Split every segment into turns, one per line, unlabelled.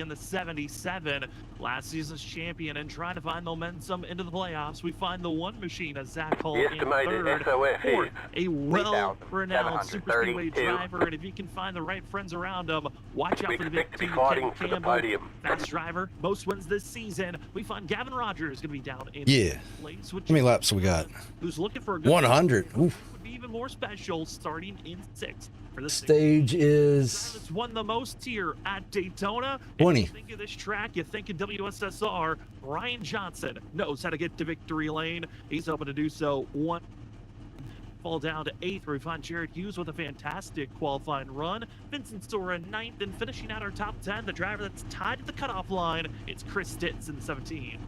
in the 77, last season's champion, and trying to find momentum into the playoffs. We find the one machine as Zach Hall in third, fourth, a well-renowned super speedway driver, and if you can find the right friends around him, watch out for the big team. Ken Campbell, fast driver, most wins this season. We find Gavin Rogers going to be down in place.
How many laps we got?
Who's looking for a good
100.
Would be even more special starting in sixth. For this
stage is
that's won the most here at Daytona.
20.
You think of this track, you think of WSSR. Ryan Johnson knows how to get to victory lane. He's hoping to do so. One fall down to 8th, where we find Jared Hughes with a fantastic qualifying run. Vincent Stora 9th, and finishing out our top 10, the driver that's tied at the cutoff line, it's Chris Stitz in the 17.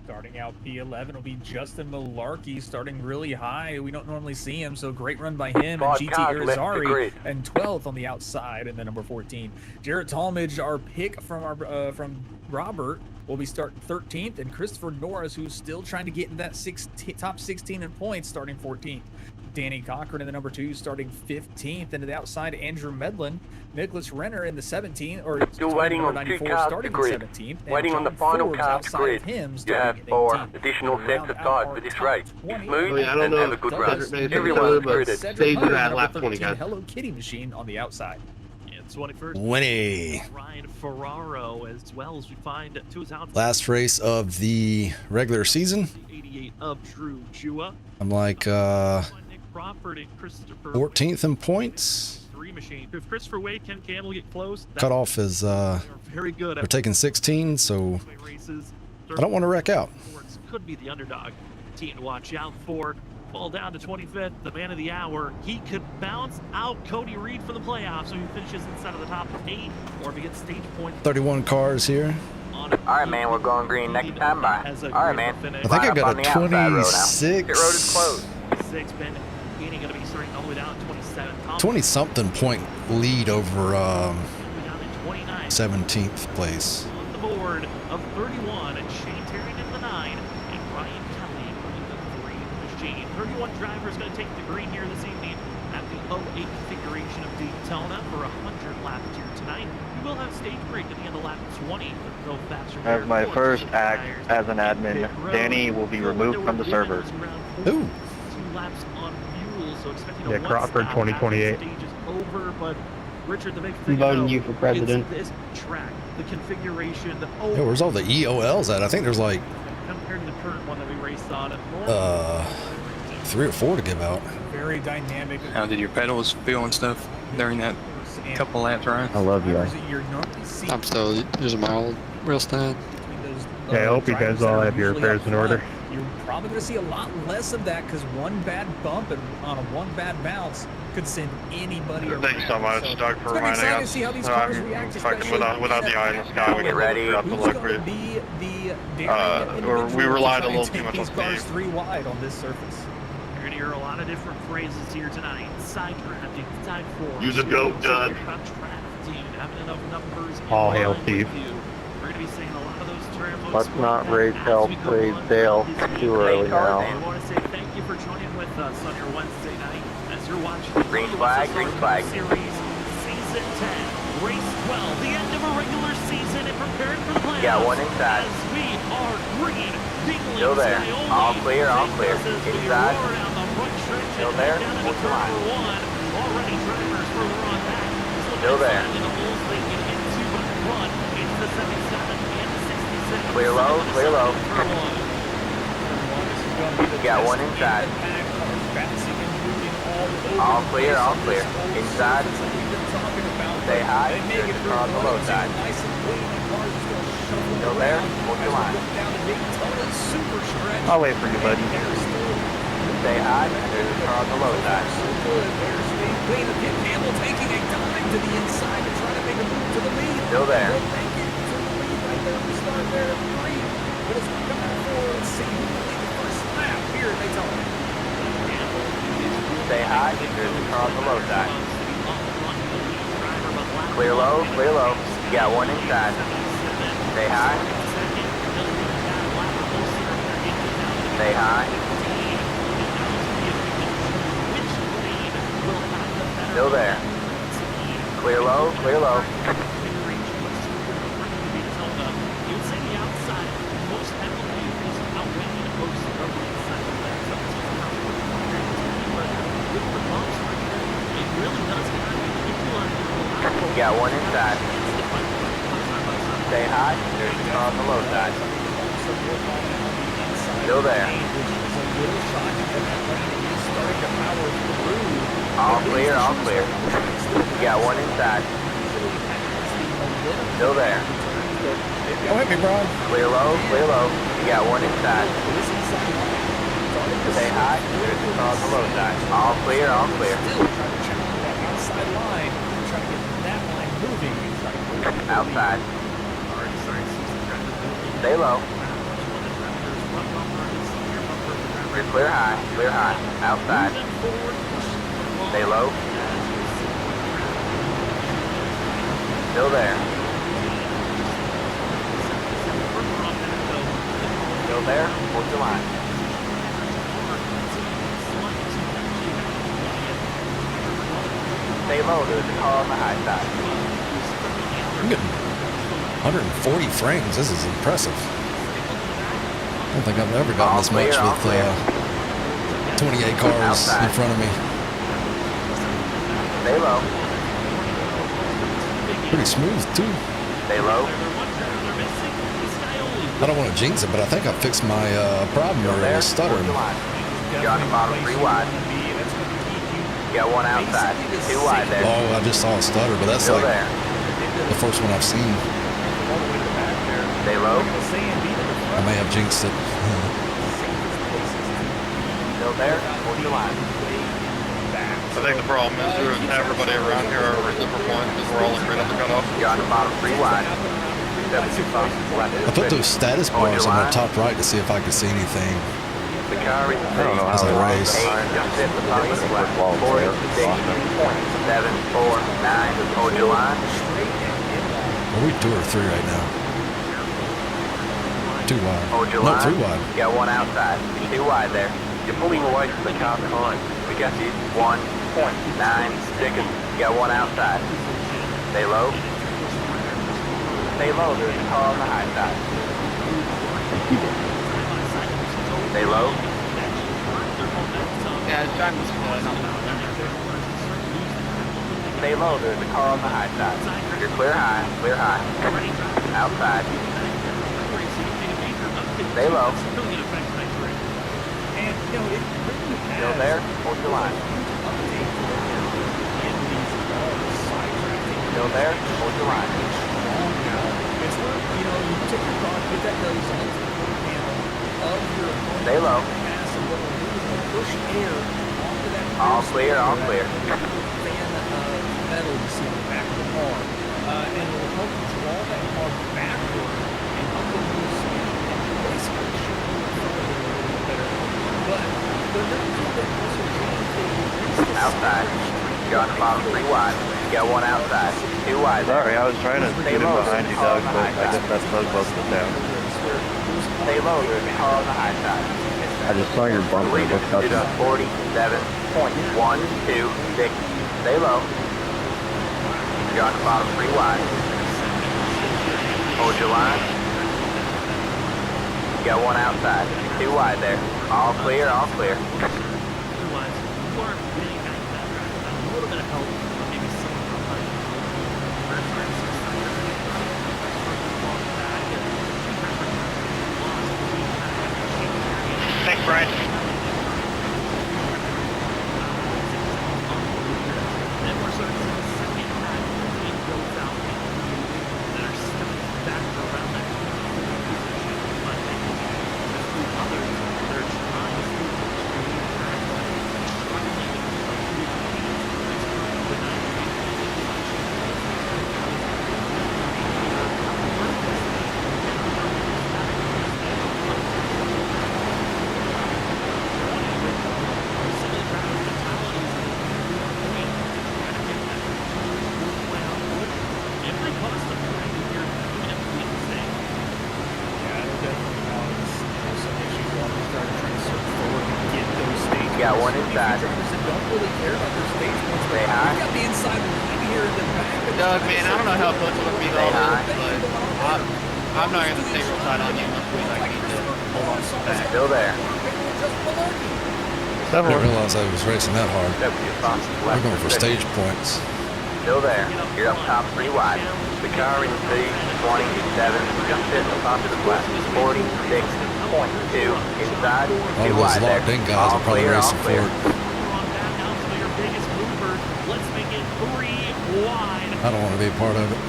Starting out P11 will be Justin Malarkey, starting really high. We don't normally see him, so great run by him. And GT Irizarry and 12th on the outside, and then number 14. Jarrett Talmadge, our pick from Robert, will be starting 13th, and Christopher Norris, who's still trying to get in that top 16 in points, starting 14th. Danny Cochran in the number 2, starting 15th. And to the outside, Andrew Medlin. Nicholas Renner in the 17th, or
still waiting on 2 cars
starting
to grid.
17th.
Waiting on the final car to grid. You have 4 additional sets of tires for this race. It's smooth and have a good run. Everyone's gridded.
Stages at lap 20, guys.
Hello Kitty machine on the outside.
21st.
20.
Ryan Ferraro, as well as we find to his outside.
Last race of the regular season.
88 of Drew Jua.
I'm like
Nick Crawford and Christopher
14th in points.
Machine. If Christopher Wade, Ken Campbell get close,
cutoff is
very good.
We're taking 16, so I don't want to wreck out.
Could be the underdog team to watch out for. Fall down to 25th, the man of the hour. He could bounce out Cody Reed for the playoffs, so he finishes inside of the top 8, or if he gets stage points.
31 cars here.
All right, man, we're going green next time by. All right, man.
I think I got a 26.
Pit road is closed.
6 Ben Heaney going to be starting all the way down at 27.
20-something point lead over 17th place.
On the board of 31, and Shane Terry in the 9, and Ryan Kelly in the 3 machine. 31 drivers going to take the green here this evening at the 08 configuration of Daytona for 100 laps here tonight. We will have stage break at the end of lap 20. Go faster.
As my first act as an admin, Danny will be removed from the server.
Ooh.
2 laps on fuel, so expecting
a Crawford 2028.
Stage is over, but Richard, the big thing
I'm voting you for president.
This track, the configuration, the
Yo, where's all the EOLs at? I think there's like
compared to the current one that we raced on.
3 or 4 to give out.
Very dynamic.
How did your pedals feel and stuff during that couple laps, Ryan?
I love you.
I'm still using my old real stand.
Yeah, I hope you guys all have your affairs in order.
You're probably going to see a lot less of that, because one bad bump and on a one bad bounce could send anybody around.
Thank you so much, Doug, for reminding us.
To see how these cars react,
fucking without the eye in the sky, we
Get ready.
have to look for we relied a little too much on
these cars 3 wide on this surface.
You're going to hear a lot of different phrases here tonight. Side drafting, side 4.
Use a goat, Doug.
Having enough numbers.
All hail Steve.
We're going to be saying a lot of those terms.
Let's not raise hell, praise Dale too early now.
I want to say thank you for joining with us on your Wednesday night as you're watching the
Green flag, green flag.
Series Season 10, Race 12, the end of a regular season and preparing for the playoffs.
Yeah, one inside.
As we are green, dingling
Still there. All clear, all clear. Inside. Still there. What's the line?
Already drivers further on back.
Still there. Clear low, clear low. Got one inside. All clear, all clear. Inside. Stay high. There's a car on the low side. Still there. What's the line?
I'll wait for you, buddy.
Stay high. There's a car on the low side.
Campbell taking a dive to the inside to try to make a move to the lead.
Still there. Stay high, there's a car on the low side. Clear low, clear low. You got one inside. Stay high. Stay high. Still there. Clear low, clear low. got one inside. Stay high. There's a car on the low side. Still there. All clear, all clear. You got one inside. Still there.
Go hit me, bro.
Clear low, clear low. You got one inside. Stay high. There's a car on the low side. All clear, all clear.
Outside line, trying to get that line moving.
Outside. Stay low. You're clear high, clear high. Outside. Stay low. Still there. Still there. Hold your line. Stay low. There's a car on the high side.
I'm getting 140 frames. This is impressive. I don't think I've ever gotten this much with 28 cars in front of me.
Stay low.
Pretty smooth, too.
Stay low.
I don't want to jinx it, but I think I fixed my problem where it was stuttering.
You're on the bottom 3 wide. You got one outside. 2 wide there.
Oh, I just saw a stutter, but that's
Still
like
there.
the first one I've seen.
Stay low.
I may have jinxed it.
Still there. Hold your line.
I think the problem is everybody around here are at different points because we're all like right on the cutoff.
You're on the bottom 3 wide.
I put those status bars on the top right to see if I could see anything
The car is
I don't know
as
how
I
it
race.
just hit the top of the left. 46.749. Hold your line.
Are we 2 or 3 right now? 2 wide.
Hold your
No,
line.
3 wide.
You got one outside. 2 wide there. You're pulling away from the car behind. We got you. 1.9 seconds. You got one outside. Stay low. Stay low. There's a car on the high side. Stay low.
Yeah, it's driving
Stay low. There's a car on the high side. You're clear high. Clear high. Outside. Stay low. Still there. Hold your line. Still there. Hold your line.
It's where, you know, you take your car, get that nose on the panel of your
Stay low.
pass and what it'll do is it'll push air onto that
All clear. All clear.
fan metal you see on the back of the car. And it'll help you draw that car backward and up the loose speed and basically shoot you in front of it a little bit better. But the little thing that also changes is
Outside. You're on the bottom 3 wide. You got one outside. 2 wide there.
Sorry, I was trying to
Stay
get in
low.
behind you, Doug, but I guess that slowed both of us down.
Stay low. There's a car on the high side.
I just saw your bumper.
Leader
What's
did a 47.126. Stay low. You're on the bottom 3 wide. Hold your line. You got one outside. 2 wide there. All clear. All clear.
Otherwise, you are getting a little bit of help, maybe someone behind you.
Thanks, Brian.
Then we're sort of in the second half between those out that are stuck back around that position. But then there's 2 others that are trying to
got one inside.
Don't really care about their stage points.
Stay high.
We got the inside line here in the back.
Doug, man, I don't know how close it would be
Stay high.
but I'm not going to stay real tight on you unless we like need to hold on to back.
Still there.
I didn't realize I was racing that hard.
That was your fastest
We're
lap
going for
position.
stage points.
Still there. You're up top 3 wide. The car in Z27 just hit the top of the flat. 46.2 inside.
All
2
those
wide there.
locked in guys are probably racing for it.
Let's make it 3 wide.
I don't want to be a part of it.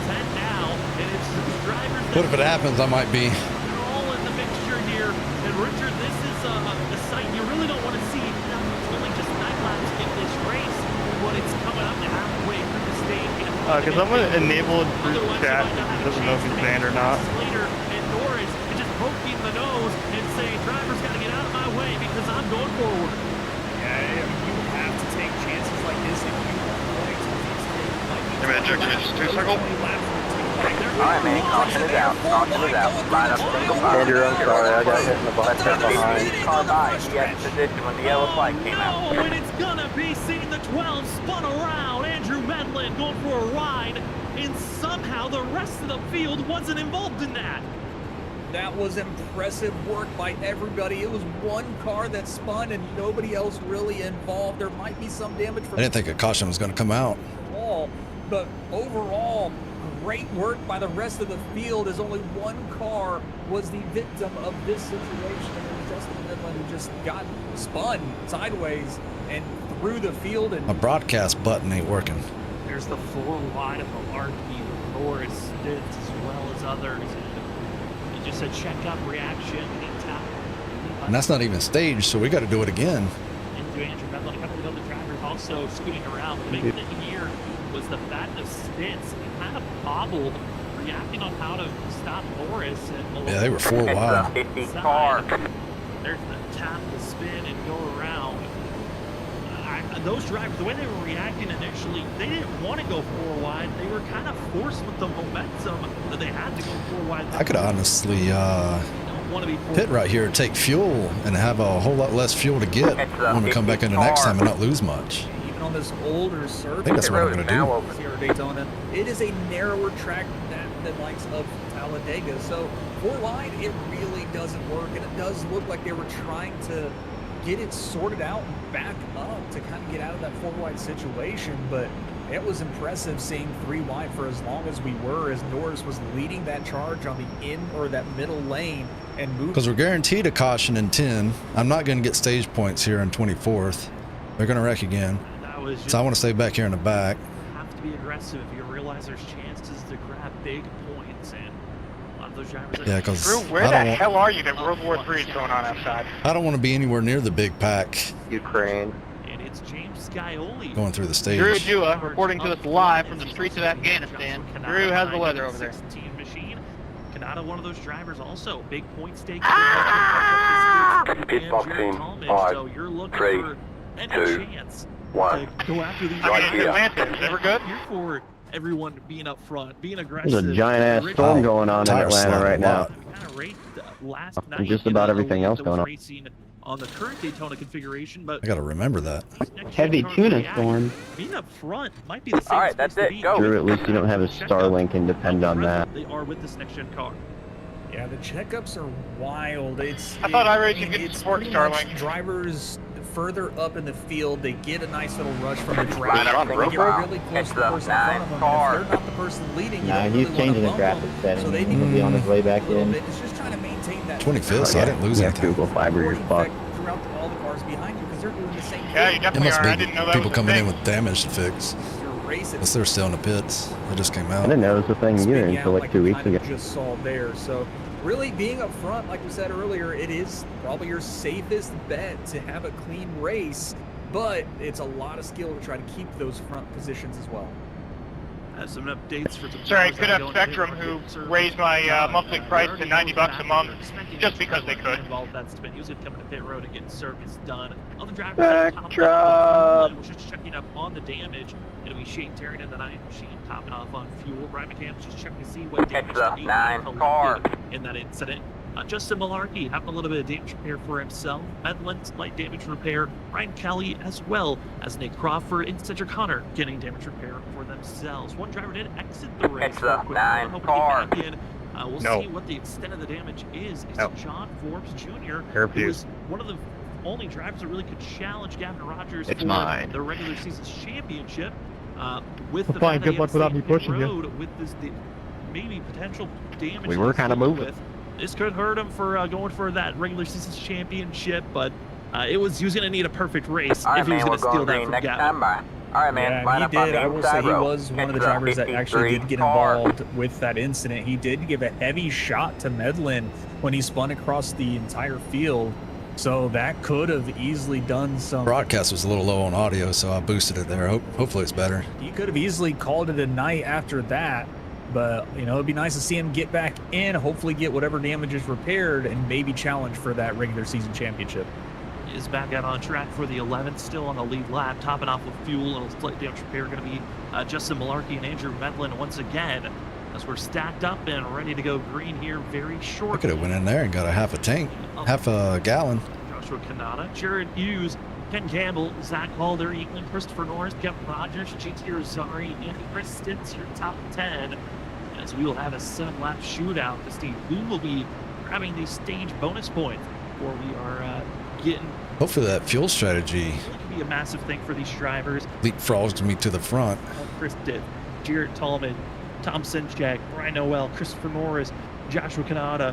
10 now, and it's the drivers.
What if it happens? I might be.
They're all in the mixture here. And Richard, this is a sight you really don't want to see. It's only just 9 laps in this race, but it's coming up to halfway through the stage.
Because I'm going to enable group chat if it doesn't know if he's banned or not.
Slater and Norris are just poking the nose and saying, drivers got to get out of my way because I'm going forward.
Yeah, you have to take chances like this if you want
Hey man, check this. 2 seconds.
Alright, man. Caution is out. Caution is out. Line up single file.
Andrew, I'm sorry, I got hit in the butt from behind.
Car by. He had position when the yellow flag came out.
Oh, and it's gonna be seeing the 12 spun around. Andrew Medlin going for a ride, and somehow the rest of the field wasn't involved in that.
That was impressive work by everybody. It was one car that spun and nobody else really involved. There might be some damage from
I didn't think a caution was going to come out.
the wall, but overall, great work by the rest of the field as only one car was the victim of this situation. And it was Justin Medlin who just got spun sideways and through the field. And
My broadcast button ain't working.
There's the 4 wide of Malarkey, Norris, Stitz, as well as others. And just a checkup reaction. He tapped.
And that's not even staged, so we got to do it again.
Into Andrew Medlin. A couple of other drivers also scooting around. The big thing here was the fact of Stitz. He kind of bobbled, reacting on how to stop Norris. And
Yeah, they were 4 wide.
It's a car.
There's the tap, the spin, and go around. Those drivers, the way they were reacting initially, they didn't want to go 4 wide. They were kind of forced with the momentum that they had to go 4 wide.
I could honestly
don't want to be
pit right here, take fuel, and have a whole lot less fuel to get when we come back in the next time and not lose much.
even on this older surface,
I think that's what I'm going to do.
here at Daytona, it is a narrower track than the likes of Talladega. So 4 wide, it really doesn't work, and it does look like they were trying to get it sorted out and back up to kind of get out of that 4 wide situation. But it was impressive seeing 3 wide for as long as we were, as Norris was leading that charge on the that middle lane and moving.
Because we're guaranteed a caution in 10. I'm not going to get stage points here in 24th. They're going to wreck again. So I want to stay back here in the back.
Have to be aggressive if you realize there's chances to grab big points, and a lot of those drivers.
Yeah, because
Drew, where the hell are you that World War III is going on outside?
I don't want to be anywhere near the big pack.
Ukraine.
And it's James Scioli
Going through the stage.
Drew Dua reporting to us live from the streets of Afghanistan. Drew, how's the weather over there?
16 machine. Kanata, one of those drivers, also big point stakes.
Pit box team. 5,
so you're looking
3,
for any
2,
chance
1.
to go after these.
I mean, Atlanta, is ever good?
Here for everyone being up front, being aggressive.
There's a giant ass storm going on in
Tires
Atlanta
slide
right
a
now.
lot.
Kind of rate last
And
night.
just about everything else going on.
Racing on the current Daytona configuration, but
I got to remember that.
Heavy tuna storm.
Being up front might be the same.
All right, that's it. Go.
Drew, at least you don't have a Starlink and depend on that.
They are with this next gen car.
Yeah, the checkups are wild.
I thought iRacing could support
pretty much
Starlink.
Drivers further up in the field, they get a nice little rush from the
Right
driver.
up
They
the
get
road.
really close
It's
to the
a
person in front of them.
car.
And if they're not the person leading,
Nah,
you
he's
don't really
changing the
want to
graphics
bump them.
settings.
So they
He'll
need
be on his way back
a little
in.
bit. It's just trying to maintain that
25th, so I didn't lose
Yeah,
anything.
Google Fiber, you're fucked.
throughout all the cars behind you, because they're doing the same
Yeah,
thing.
you
It
definitely
must
are. I
be
didn't know that
people
was a
coming in
thing.
with damage to fix.
You're racing.
Unless they're still in the pits. They just came
I
out.
didn't know it was a thing either
Spinning
until
out
like 2
we
weeks
kind
ago.
of just saw there. So really being up front, like we said earlier, it is probably your safest bet to have a clean race, but it's a lot of skill to try to keep those front positions as well.
Some updates for some
Sorry,
drivers
could
that
have
are
Spectrum
going
who
to hit
raised my monthly price to $90 a month just because they could.
That's been used to come to pit road and get service done. Other drivers
Spectrum!
was just checking up on the damage. It'll be Shane Terry in the 9 machine topping off on fuel. Brian McCann's just checking to see what damage
It's a
he
9
collected
car.
in that incident. Justin Malarkey having a little bit of damage repair for himself. Medlin, light damage repair. Ryan Kelly, as well as Nate Crawford and Cedric Hunter, getting damage repair for themselves. One driver did exit the race.
It's a
real quick.
9
Hoping to
car.
get back in. We'll
No.
see what the extent of the damage is. It's
No.
John Forbes Jr.,
Curfew.
who was one of the only drivers that really could challenge Gavin Rogers
It's
for
mine.
the regular season championship. With the
fine. Good luck without me pushing you.
With this maybe potential damage.
We were kind of moving.
This could hurt him for going for that regular season championship, but he was going to need a perfect race if he was going to steal that from Gavin.
All right, man.
Yeah, he did. I will say he was one of the drivers that actually did get involved with that incident. He did give a heavy shot to Medlin when he spun across the entire field. So that could have easily done some.
Broadcast was a little low on audio, so I boosted it there. Hopefully it's better.
He could have easily called it a night after that. But, you know, it'd be nice to see him get back in, hopefully get whatever damage is repaired, and maybe challenge for that regular season championship.
Is back out on track for the 11th, still on the lead lap, topping off with fuel and a slight damage repair. Going to be Justin Malarkey and Andrew Medlin once again, as we're stacked up and ready to go green here very short.
I could have went in there and got a half a gallon.
Joshua Kanata, Jared Hughes, Ken Campbell, Zach Halder, Eaton, Christopher Norris, Kevin Rogers, GT Rosari, and Chris Stitz, your top 10. As we will have a 7-lap shootout to see who will be grabbing these stage bonus points before we are getting.
Hopefully that fuel strategy
could be a massive thing for these drivers.
Leapfrogs me to the front.
Chris did. Jared Tallman, Tom Sinchak, Brian Noel, Christopher Norris, Joshua Kanata.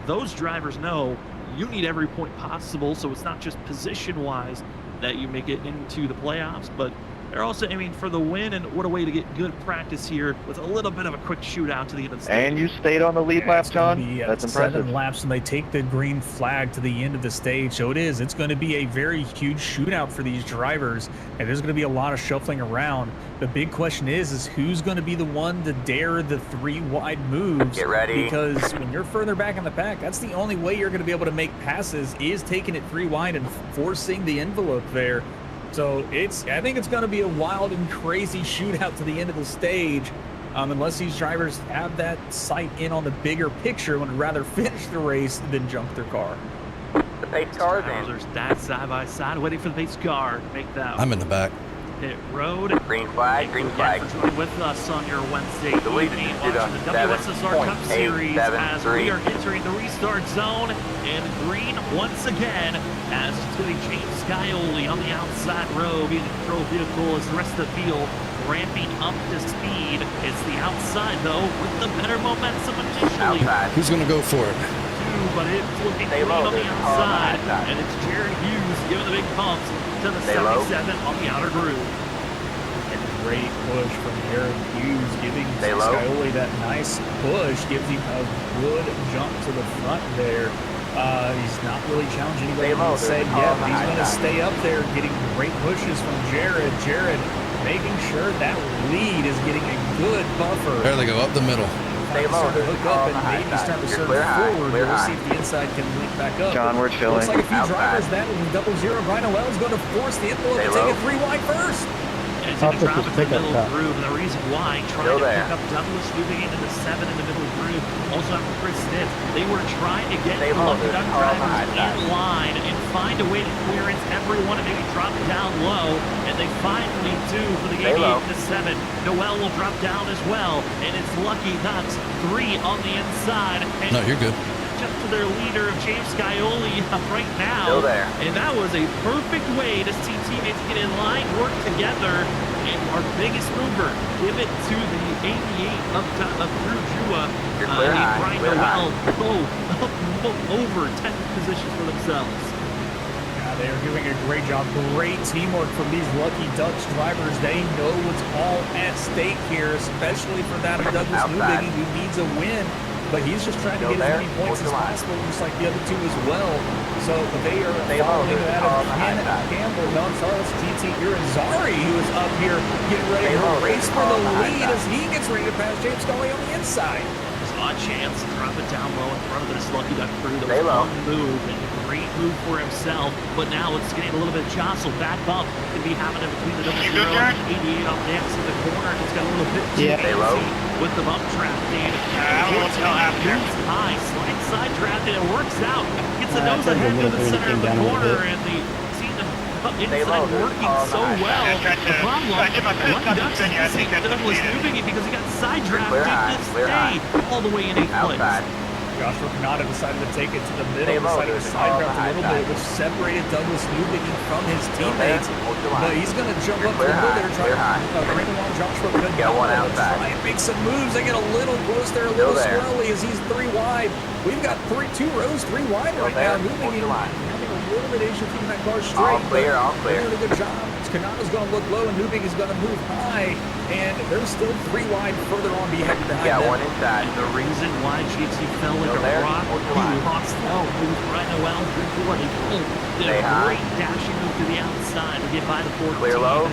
Those drivers know you need every point possible, so it's not just position-wise that you make it into the playoffs, but they're also aiming for the win, and what a way to get good practice here with a little bit of a quick shootout to the end of the stage.
And you stayed on the lead lap, John. That's impressive.
7 laps, and they take the green flag to the end of the stage. So it's going to be a very huge shootout for these drivers, and there's going to be a lot of shuffling around. The big question is who's going to be the one to dare the 3 wide moves?
Get ready.
Because when you're further back in the pack, that's the only way you're going to be able to make passes is taking it 3 wide and forcing the envelope there. So I think it's going to be a wild and crazy shootout to the end of the stage, unless these drivers have that sight in on the bigger picture and would rather finish the race than jump their car.
The pace car's in.
There's that side by side, waiting for the pace car to make that.
I'm in the back.
Pit road.
Green flag, green flag.
For joining with us on your Wednesday
The lead
evening,
is
watching the WSSR Cup Series as
7.873.
we are entering the restart zone and green once again as it's going to be James Scioli on the outside row being the control vehicle as the rest of the field ramping up to speed. It's the outside though with the better momentum initially.
Outside.
Who's going to go for it?
But it's looking
Stay
clean
low,
on the
there's a car on the
outside,
outside.
and it's Jared Hughes giving the big pumps to the
Stay low.
77 on the outer groove.
A great push from Jared Hughes, giving
Stay low.
Scioli that nice push, gives him a good jump to the front there. He's not really challenging anybody
Stay low,
to say
there's a car
yeah,
on
but
the
he's
high
going to
side.
stay up there, getting great pushes from Jared. Jared making sure that lead is getting a good buffer.
There they go, up the middle.
Stay low,
Starting to
there's a
hook
car
up
on the
and
high
maybe
side.
start to
You're
surge
clear high,
forward.
clear
We'll
high.
see if the inside can link back up.
John, we're chilling.
Looks like a few
Outside.
drivers that in 00. Brian Noel is going to force the envelope
Stay
to take
low.
it 3 wide first.
And it's going to
Tough
drop
to
into the
pick up
middle
that.
groove, and the reason why, trying
Still
to
there.
pick up Douglas moving into the 7 in the middle groove, also after Chris Stitz, they were trying to get
Stay
the
low,
Lucky
there's
Duck
a car on the
drivers
high side.
in line and find a way to clearance everyone and maybe drop down low, and they finally do for the
Stay
88
low.
to 7. Noel will drop down as well, and it's Lucky Ducks 3 on the inside. And
No, you're good.
just to their leader of James Scioli right now.
Still there.
And that was a perfect way to see teammates get in line, work together, and our biggest mover, give it to the 88 up top of Drew Jua.
You're clear high,
Brian
clear
Noel, both over 10 positions for themselves.
Yeah, they are doing a great job. Great teamwork from these Lucky Ducks drivers. They know what's all at stake here, especially for that Douglas
Outside.
Newbiggie who needs a win. But he's just trying to
Still
get
there.
as many points as
Fourth line.
possible, just like the other two as well. So they are
Stay low,
following
there's a
that
car
of
on the high
Ken
side.
Campbell. No, I'm sorry, it's GT Irizarry who is up here getting ready
Stay
to
low, there's
race
a
for
car
the
on the high
lead
side.
as he gets ready to pass James Scully on the inside.
There's a chance to drop it down low in front of this Lucky Duck crew. That
Stay
was
low.
one move, and a great move for himself. But now it's getting a little bit jostled. Back bump could be happening between the 00 and 88 off the exit of the corner. It's got a little bit too
Stay low.
easy with the bump trap. And
I don't know what's gonna happen here.
moves high, slide side draft, and it works out. Gets a
I
nose
think
ahead
the
to the
winner
center of
came
the
down a little
corner,
bit.
and the seeing them up
Stay
inside
low, there's a
working
car on the
so
high side.
well.
I tried
The
to-
problem,
I did my best
Lucky
not to
Ducks
continue. I
is
think that's
Douglas
defeated.
moving it because he got side draft
Clear
in
high,
this
clear high.
day all the way in 8th place.
Outside.
Joshua Canada decided to take it to the middle, decided to side draft a little bit, which separated Douglas Newbigin from his teammates. But he's going to jump up to the middle there, trying to bring along Joshua Canada. Try and make some moves. They get a little close there, a little swirly as he's 3 wide. We've got 2 rows, 3 wide right now. Newbigin having a little bit of issue keeping that car straight.
All clear.
Doing a good job. Canada's going to look low, and Newbigin is going to move high, and they're still 3 wide further on behind them.
One inside.
And the reason why GT fell like a rock, he lost out with Ryan Noel. Did a great dashing move to the outside to get by the 14.
Clear low.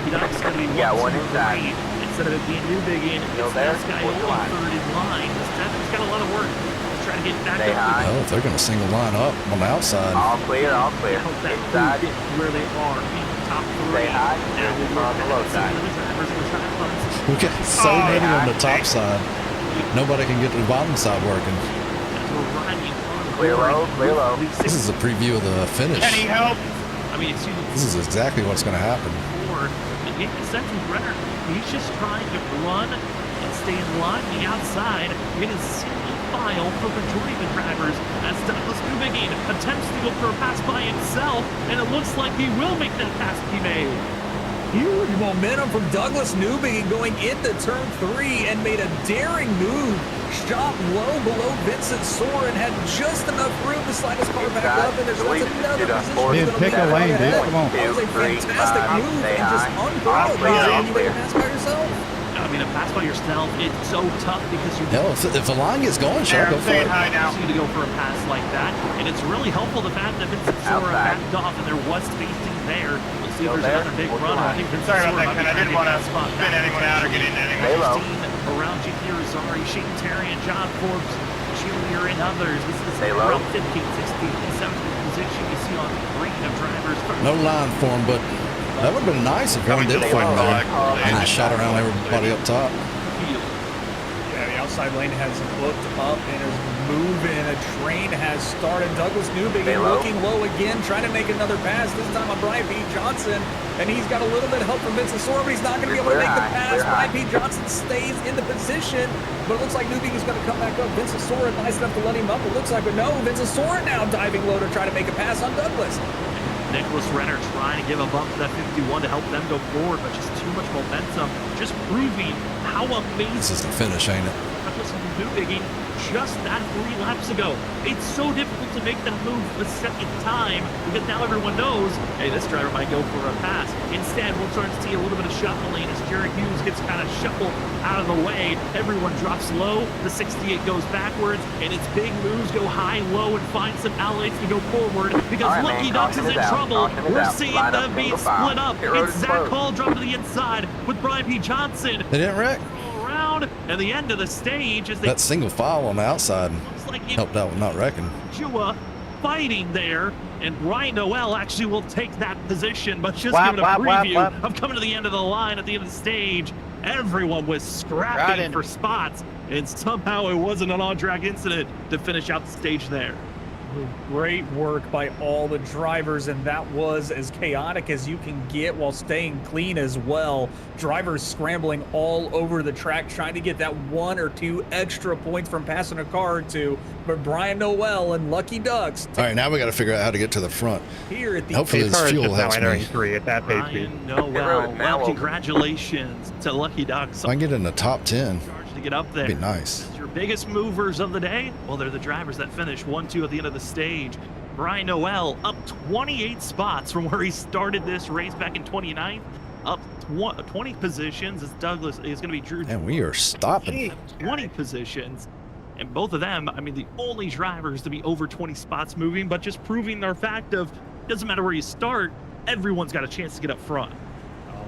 Duck's going to be
one inside.
Instead of it being Newbigin, it's this guy only third in line. He's got a lot of work. He's trying to get back up.
Oh, if they're going to single line up on the outside.
All clear.
Inside. Where they are. Top 3. Now we're on the low side.
We got so many on the top side. Nobody can get the bottom side working.
Clear low.
This is a preview of the finish.
Any help?
I mean,
This is exactly what's going to happen.
He's just trying to run and stay in line on the outside in a single file for the majority of the drivers as Douglas Newbigin attempts to go for a pass by himself, and it looks like he will make that pass be made.
Huge momentum from Douglas Newbigin going into turn 3 and made a daring move. Shot low below Vincent Soren, had just enough room to slide his car back up, and there's another position.
Pick a lane, dude. Come on.
That was a fantastic move and just unheard of. You make a pass by yourself?
I mean, a pass by yourself, it's so tough because you
No, if the line gets going, sure, go for it.
You to go for a pass like that, and it's really helpful the fact that Vincent Soren backed off and there was spacing there. We'll see if there's another big run. I think Vincent
Sorry about
Soren
that, Ken. I didn't want to spin anyone out or get into anyone.
Around GT Rosari, Shane Terry, and John Forbes Jr. and others. This is around 15th, 16th, and 17th position you see on the green of drivers.
No line for him, but that would have been nice if one did form there and just shot around everybody up top.
Yeah, the outside lane has looked up and is moving. A train has started. Douglas Newbigin looking low again, trying to make another pass, this time on Brian P. Johnson. And he's got a little bit of help from Vincent Soren, but he's not going to be able to make the pass. Brian P. Johnson stays in the position, but it looks like Newbigin is going to come back up. Vincent Soren nice enough to let him up. It looks like, but no, Vincent Soren now diving low to try to make a pass on Douglas.
Nicholas Renner trying to give a bump to that 51 to help them go forward, but just too much momentum, just proving how amazing.
This is the finish, ain't it?
Douglas Newbigin just that 3 laps ago. It's so difficult to make that move the second time because now everyone knows, hey, this driver might go for a pass. Instead, we'll start to see a little bit of shuffling as Jared Hughes gets kind of shuffled out of the way. Everyone drops low. The 68 goes backwards, and its big moves go high, low, and find some outlets to go forward because Lucky Ducks is in trouble. We're seeing them being split up. It's Zach Hall dropping to the inside with Brian P. Johnson.
They didn't wreck.
At the end of the stage, as
that single file on the outside helped out with not wrecking.
Chua fighting there, and Ryan Noel actually will take that position, but just giving a preview of coming to the end of the line at the end of the stage. Everyone was scrapping for spots, and somehow it wasn't an on-track incident to finish out the stage there.
Great work by all the drivers, and that was as chaotic as you can get while staying clean as well. Drivers scrambling all over the track, trying to get that 1 or 2 extra points from passing a car or two. But Brian Noel and Lucky Ducks.
All right, now we got to figure out how to get to the front.
Here at the
hopefully this fuel helps me.
Brian Noel, well, congratulations to Lucky Ducks.
If I can get in the top 10,
to get up there.
That'd be nice.
Your biggest movers of the day? Well, they're the drivers that finish 1-2 at the end of the stage. Brian Noel up 28 spots from where he started this race back in 29th, up 20 positions as Douglas is going to be Drew.
And we are stopping.
20 positions. And both of them, I mean, the only drivers to be over 20 spots moving, but just proving their fact of doesn't matter where you start, everyone's got a chance to get up front.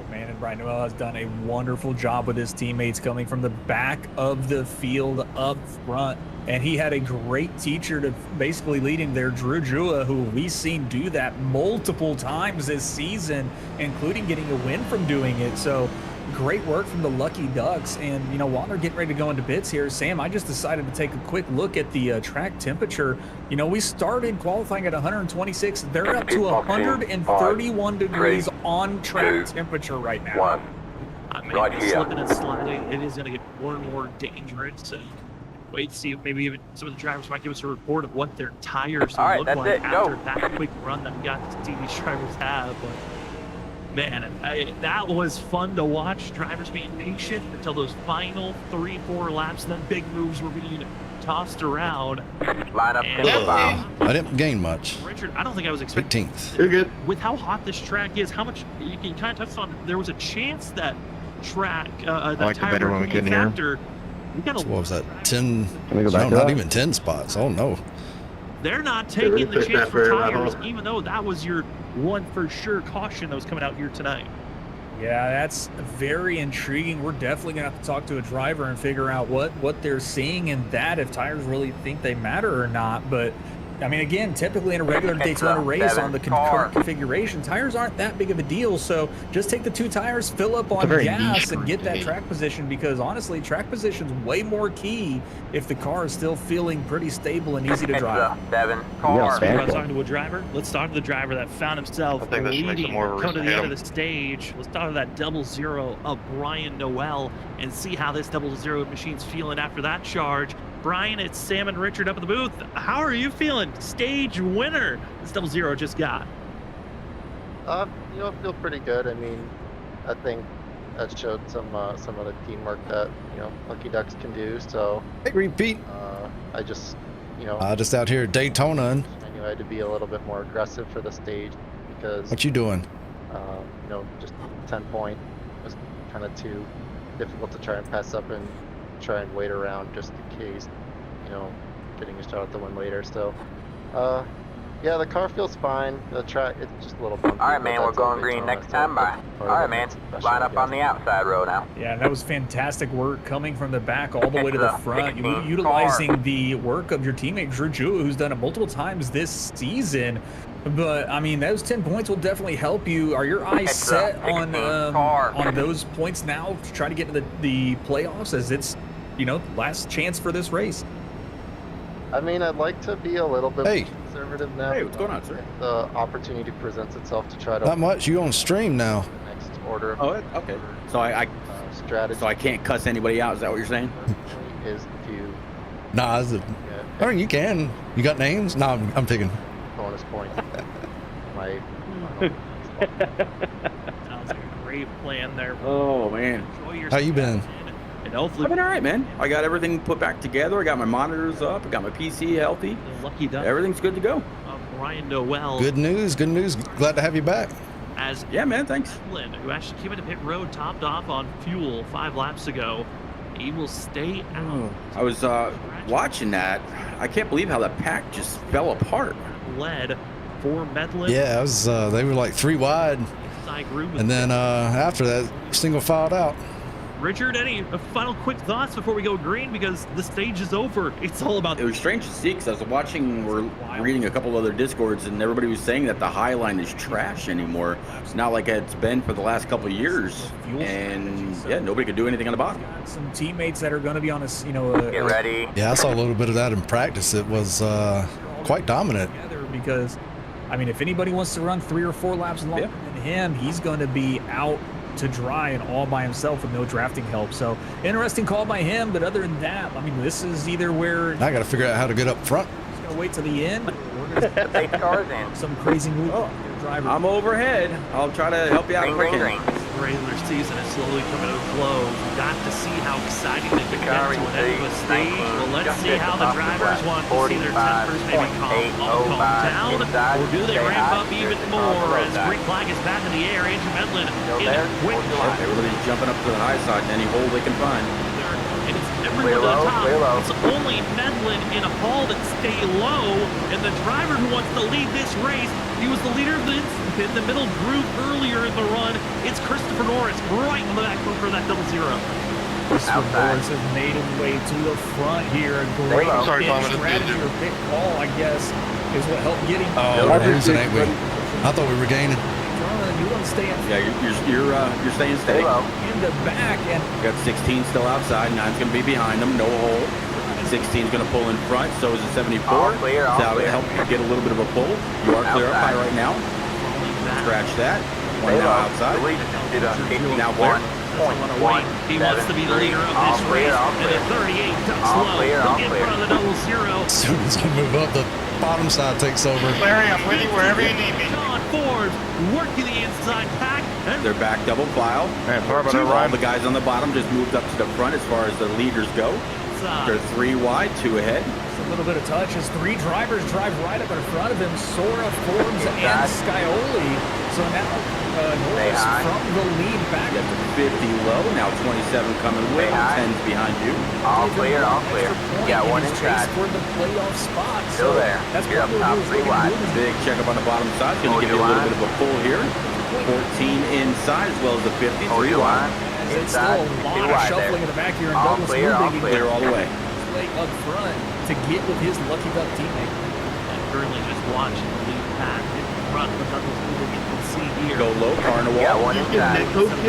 Man, and Brian Noel has done a wonderful job with his teammates coming from the back of the field up front. And he had a great teacher to basically lead him there, Drew Jua, who we've seen do that multiple times this season, including getting a win from doing it. So great work from the Lucky Ducks. And, you know, while they're getting ready to go into bits here, Sam, I just decided to take a quick look at the track temperature. You know, we started qualifying at 126. They're up to 131 degrees on track temperature right now.
I mean, slipping and sliding, it is going to get more and more dangerous. And wait to see if maybe even some of the drivers might give us a report of what their tires
All right,
look
that's
like
it.
after
Go.
that quick run that we got to see these drivers have. But man, that was fun to watch. Drivers being patient until those final 3-4 laps, and then big moves were being tossed around.
Line up
And,
in the bow.
I didn't gain much.
Richard, I don't think I was expecting
15th.
You're good.
with how hot this track is, how much you can kind of touch on. There was a chance that track, that
like it
tire
better when we couldn't hear him.
factor. We got
So what was that? 10?
Can we go back
No,
to
not
that?
even 10 spots. Oh no.
They're not
They really
taking the
pushed
chance
that
for
very
tires,
level.
even though that was your one for sure caution that was coming out here tonight.
Yeah, that's very intriguing. We're definitely gonna have to talk to a driver and figure out what they're seeing in that, if tires really think they matter or not. But I mean, again, typically in a regular Daytona race on the current configuration, tires aren't that big of a deal. So just take the 2 tires, fill up on
very
gas,
niche
and get that
group.
track position, because honestly, track position's way more key if the car is still feeling pretty stable and easy to
It's
drive.
a 7
Yeah,
car.
Spanish.
About talking to a driver? Let's talk to the driver that found himself
I think this makes it
leading
more of a
come to
reason
the
to
end
hit
of the stage. Let's talk to that 00 of Brian Noel and see how this 00 machine's feeling after that charge. Brian, it's Sam and Richard up at the booth. How are you feeling? Stage winner this 00 just got.
I feel pretty good. I mean, I think that showed some of the teamwork that Lucky Ducks can do. So
Hey, repeat.
I just
Just out here at Daytona.
I knew I had to be a little bit more aggressive for the stage because
What you doing?
just 10 point was kind of too difficult to try and pass up and try and wait around just in case, getting a shot at the win later. So, yeah, the car feels fine. The track, it's just a little bumpy.
All right,
but
man, we're
that's all
going green
Daytona,
next
so
time by.
that's part
All
of
right,
it.
man,
Special,
line
I
up on
guess.
the outside row now.
Yeah, that was fantastic work coming from the back all the way to the
It's a
front,
16
utilizing
car.
the work of your teammate Drew Jewell, who's done it multiple times this season. But I mean, those 10 points will definitely help you. Are your eyes
It's a
set
16 car.
on those points now to try to get to the playoffs, as it's last chance for this race?
I mean, I'd like to be a little bit
Hey.
more conservative now.
Hey, what's going on, sir?
If the opportunity presents itself to try to
Not much. You on stream now.
the next order of
okay. So I
strategy
can't cuss anybody out. Is that what you're saying?
is to
Nah, I mean, you can. You got names? Nah, I'm picking.
bonus point. My
Sounds like a great plan there.
Oh man,
Enjoy your
How you been?
and hopefully
I've been all right, man. I got everything put back together. I got my monitors up. I got my PC healthy.
the Lucky Duck
Everything's good to go.
of Brian Noel
Good news. Good news. Glad to have you back.
as
Yeah, man. Thanks.
Flynn, who actually came into pit road topped off on fuel 5 laps ago. He will stay out.
I was watching that. I can't believe how that pack just fell apart.
Led for Medlin.
Yeah, I was. They were like 3 wide,
Inside group with
and then after that, single filed out.
Richard, any final quick thoughts before we go green? Because the stage is over. It's all about
It was strange to see because I was watching or reading a couple other Discords, and everybody was saying that the High Line is trash anymore. It's not like it's been for the last couple of years, and yeah, nobody could do anything on the bottom.
Some teammates that are going to be on a
Get ready.
Yeah, I saw a little bit of that in practice. It was quite dominant.
together, because I mean, if anybody wants to run 3 or 4 laps longer than him, he's going to be out to dry and all by himself with no drafting help. So interesting call by him, but other than that, I mean, this is either where
Now I got to figure out how to get up front.
he's going to wait to the end, or we're going
The big car's in.
some crazy move by the driver.
I'm overhead. I'll try to help you out
Green,
quick.
green, green.
regular season is slowly coming to a close. We've got to see how exciting they can get to an end of a stage. Well, let's see how the drivers want to see their tempers maybe calm down, or do they ramp up even more as green flag is back in the air. Andrew Medlin in a quick shot.
Everybody's jumping up to the high side in any hole they can find.
And it's everyone to the top.
Clear low.
It's only Medlin in a hall that stay low, and the driver who wants to lead this race, he was the leader of the in the middle group earlier in the run. It's Christopher Norris right in the back for that 00.
Christopher
outside.
Norris has made his way to the front here. A great
Hello.
Sorry,
pit
Tom, I didn't
strategy
mean to.
or pit call, I guess, is what helped get him.
Oh, we're losing, ain't we? I thought we were gaining.
You want to stay in
Yeah, you're staying steady.
Hello.
in the back, and
Got 16 still outside. 9's going to be behind them. No hole. 16's going to pull in front. So is it 74.
All clear, all
That'll
clear.
help you get a little bit of a pull. You are clear up high right now. Scratch that. One now outside. Now clear.
He wants to be the leader of this race. And at 38, ducks low. He'll get in front of the double zero.
As soon as I move up, the bottom side takes over.
Larry, I'm with you wherever you need me.
John Forbes working the inside pack. And
They're back double file. All the guys on the bottom just moved up to the front as far as the leaders go. They're 3 wide, 2 ahead.
A little bit of touch as 3 drivers drive right up in front of him. Sora, Forbes, and Scioli. So now Norris from the lead back.
You got the 50 low, now 27 coming with, 10's behind you.
All clear, all clear. Yeah, one inside.
For the playoff spot.
Still there.
That's
You're up
probably
top, 3 wide.
Big checkup on the bottom side. It's going to give you a little bit of a pull here. 14 inside as well as the 50. 3 wide.
It's still a lot of shuffling in the back here. And
All
Douglas
clear, all
Clear all the way.
Up front to get with his lucky duck teammate.
And currently just watching the lead pack in front of Douglas Newbigin. You can see here.
Go low, car in the wall.
Yeah, one inside.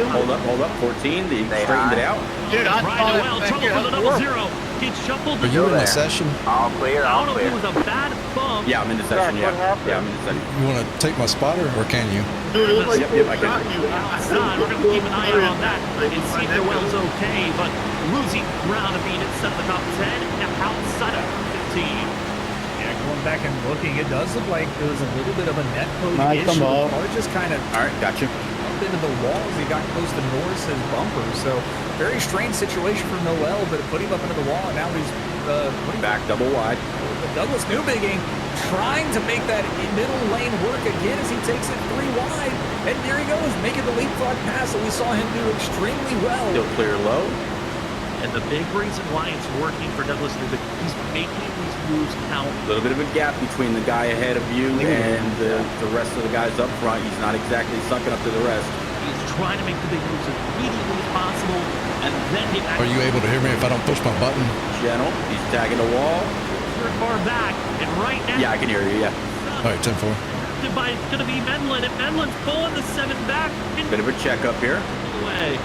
Hold up. 14. They straightened it out.
Dude, I
Ryan Noel, trouble for the double zero. He shuffled
Are
the
you in the
there.
session?
All clear,
I
all
don't know if
clear.
it was a bad bump.
Yeah, I'm in the session. Yeah, I'm in the session.
You want to take my spotter, or can you?
Dude, it was like
Yep, I can.
Outside, we're going to keep an eye out on that and see if Noel's okay, but losing ground to beat instead of the top 10 and outside of 15.
Yeah, going back and looking, it does look like there was a little bit of a net code issue. The car just kind of
All right, got you.
up into the walls. He got close to Norris's bumper. So very strange situation for Noel, but it put him up into the wall, and now he's
Back double wide.
Douglas Newbigin trying to make that middle lane work again as he takes it 3 wide. And there he goes, making the leapfrog pass that we saw him do extremely well.
Still clear low.
And the big reason why it's working for Douglas Newbigin, he's making these moves count.
A little bit of a gap between the guy ahead of you and the rest of the guys up front. He's not exactly sucking up to the rest.
He's trying to make the big moves as immediately as possible, and then he
Are you able to hear me if I don't push my button?
Gentle. He's tagging the wall.
third bar back, and right now...
Yeah, I can hear you, yeah.
All right, 10-4.
It's going to be Medlin, and Medlin's pulling the 7 back.
Bit of a checkup here.
Away.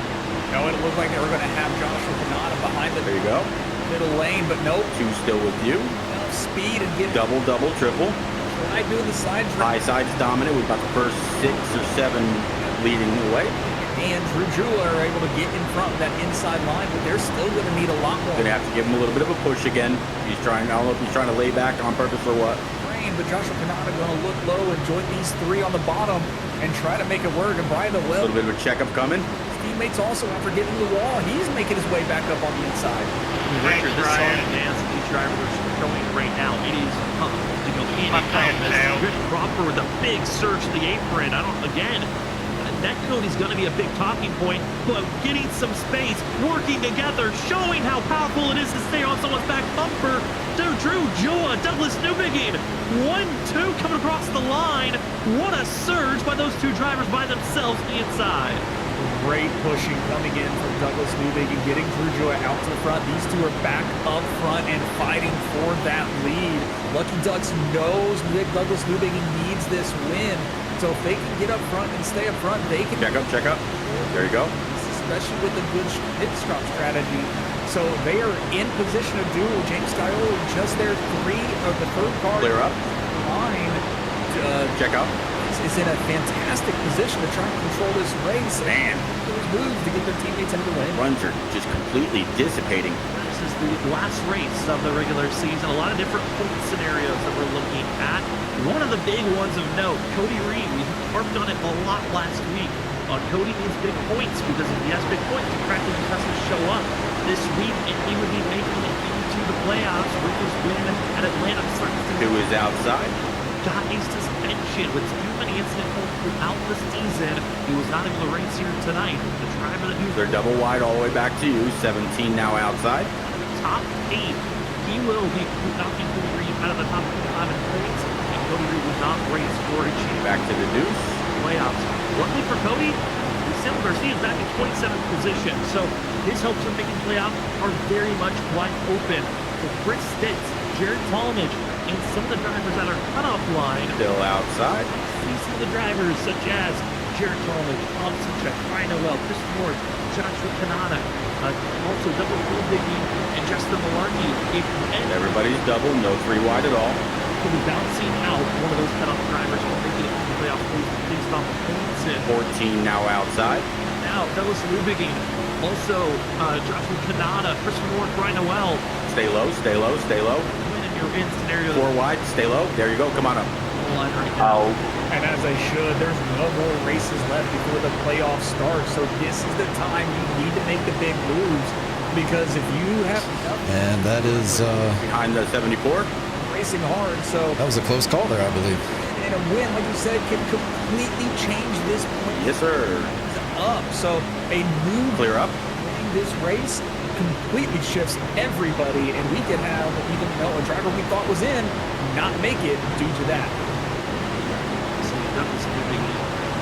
No, it looked like they were going to have Joshua Canada behind the
There you go.
middle lane, but nope.
2 still with you.
Enough speed and get
Double, triple.
right doing the side
High side's dominant with about the first 6 or 7 leading the way.
and Drew Jewell are able to get in front of that inside line, but they're still going to need a lot more.
Gonna have to give him a little bit of a push again. He's trying, I don't know if he's trying to lay back on purpose or what.
But Joshua Canada going to look low and join these 3 on the bottom and try to make it work. And Brian
A little bit of a checkup coming.
his teammates also after getting the wall, he's making his way back up on the inside.
Richard, this song dance these drivers are showing right now, it is tough to go in and out. Good Cropper with a big surge to the apron. That code is going to be a big talking point, but getting some space, working together, showing how powerful it is to stay on someone's back bumper. Drew Jewell, Douglas Newbigin, 1-2 coming across the line. What a surge by those 2 drivers by themselves to the inside.
Great pushing coming in from Douglas Newbigin, getting Drew Jewell out to the front. These 2 are back up front and fighting for that lead. Lucky Ducks knows that Douglas Newbigin needs this win. So if they can get up front and stay up front, they can...
Check up. There you go.
Especially with the good pit stop strategy. So they are in position to do James Scioli just their 3 of the 3rd car.
Clear up.
Line.
Check out.
Is in a fantastic position to try and control this race and those moves to get their teammates into the win.
Runs are just completely dissipating.
This is the last race of the regular season. A lot of different point scenarios that we're looking at. One of the big ones of note, Cody Reed. We harped on it a lot last week. Cody needs big points because if he has big points, he practically has to show up this week, and he would be making it into the playoffs with his win at Atlanta.
Who is outside?
Got a suspension with too many incidents throughout the season. He was not able to race here tonight. The driver that
They're double wide all the way back to you. 17 now outside.
Top 8. He will be knocking Cody Reed out of the top 5 in points. And Cody Reed would not race for a chance.
Back to the deuce.
Playoffs. Luckily for Cody, Sam Garcia is back in 27th position. So his hopes of making playoffs are very much wide open. For Chris Stitz, Jared Talmadge, and some of the drivers that are cutoff line.
Still outside.
See some of the drivers such as Jared Talmadge, Tom Sinchek, Ryan Noel, Chris North, Joshua Canada, also Double Newbigin, and Justin Malarkey.
Everybody's double, no 3 wide at all.
Could be bouncing out one of those cutoff drivers or making it to the playoffs based off of points.
14 now outside.
Now out. Douglas Lubigging. Also, Joshua Kanata, Christopher Moore, Brian Noel.
Stay low, stay low, stay low.
When in your in scenario.
4 wide, stay low. There you go. Come on up.
Oh. And as they should, there's no more races left before the playoffs start. So this is the time you need to make the big moves. Because if you have...
And that is...
behind the 74.
Racing hard, so...
That was a close call there, I believe.
And a win, like you said, can completely change this point.
Yes, sir.
Up. So a new...
Clear up.
Winning this race completely shifts everybody. And we can have, even though a driver we thought was in, not make it due to that.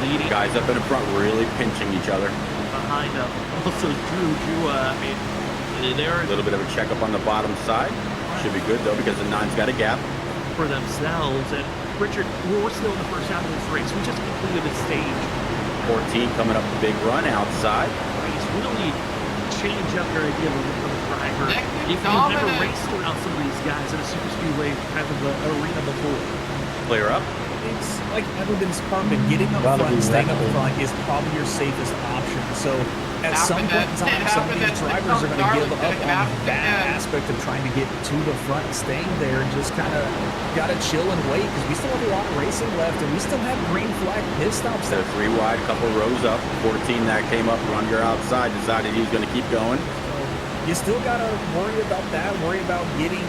Leading.
Guys up in the front really pinching each other.
Behind them. Also, Drew, I mean, they're...
A little bit of a checkup on the bottom side. Should be good, though, because the 9's got a gap.
For themselves. And, Richard, we're still in the first half of this race. We just completed the stage.
14 coming up the big run outside.
Race really change up your idea of a driver. If you've never raced around some of these guys in a super speedway kind of arena before.
Clear up.
It's like ever been Spartan. Getting up front and staying up front is probably your safest option. So at some point in time, some of these drivers are going to give up on that aspect of trying to get to the front and staying there and just kind of got to chill and wait because we still have a lot of racing left and we still have green flag pit stops.
So 3 wide, couple rows up. 14 that came up, under outside, decided he's going to keep going.
You still got to worry about that, worry about getting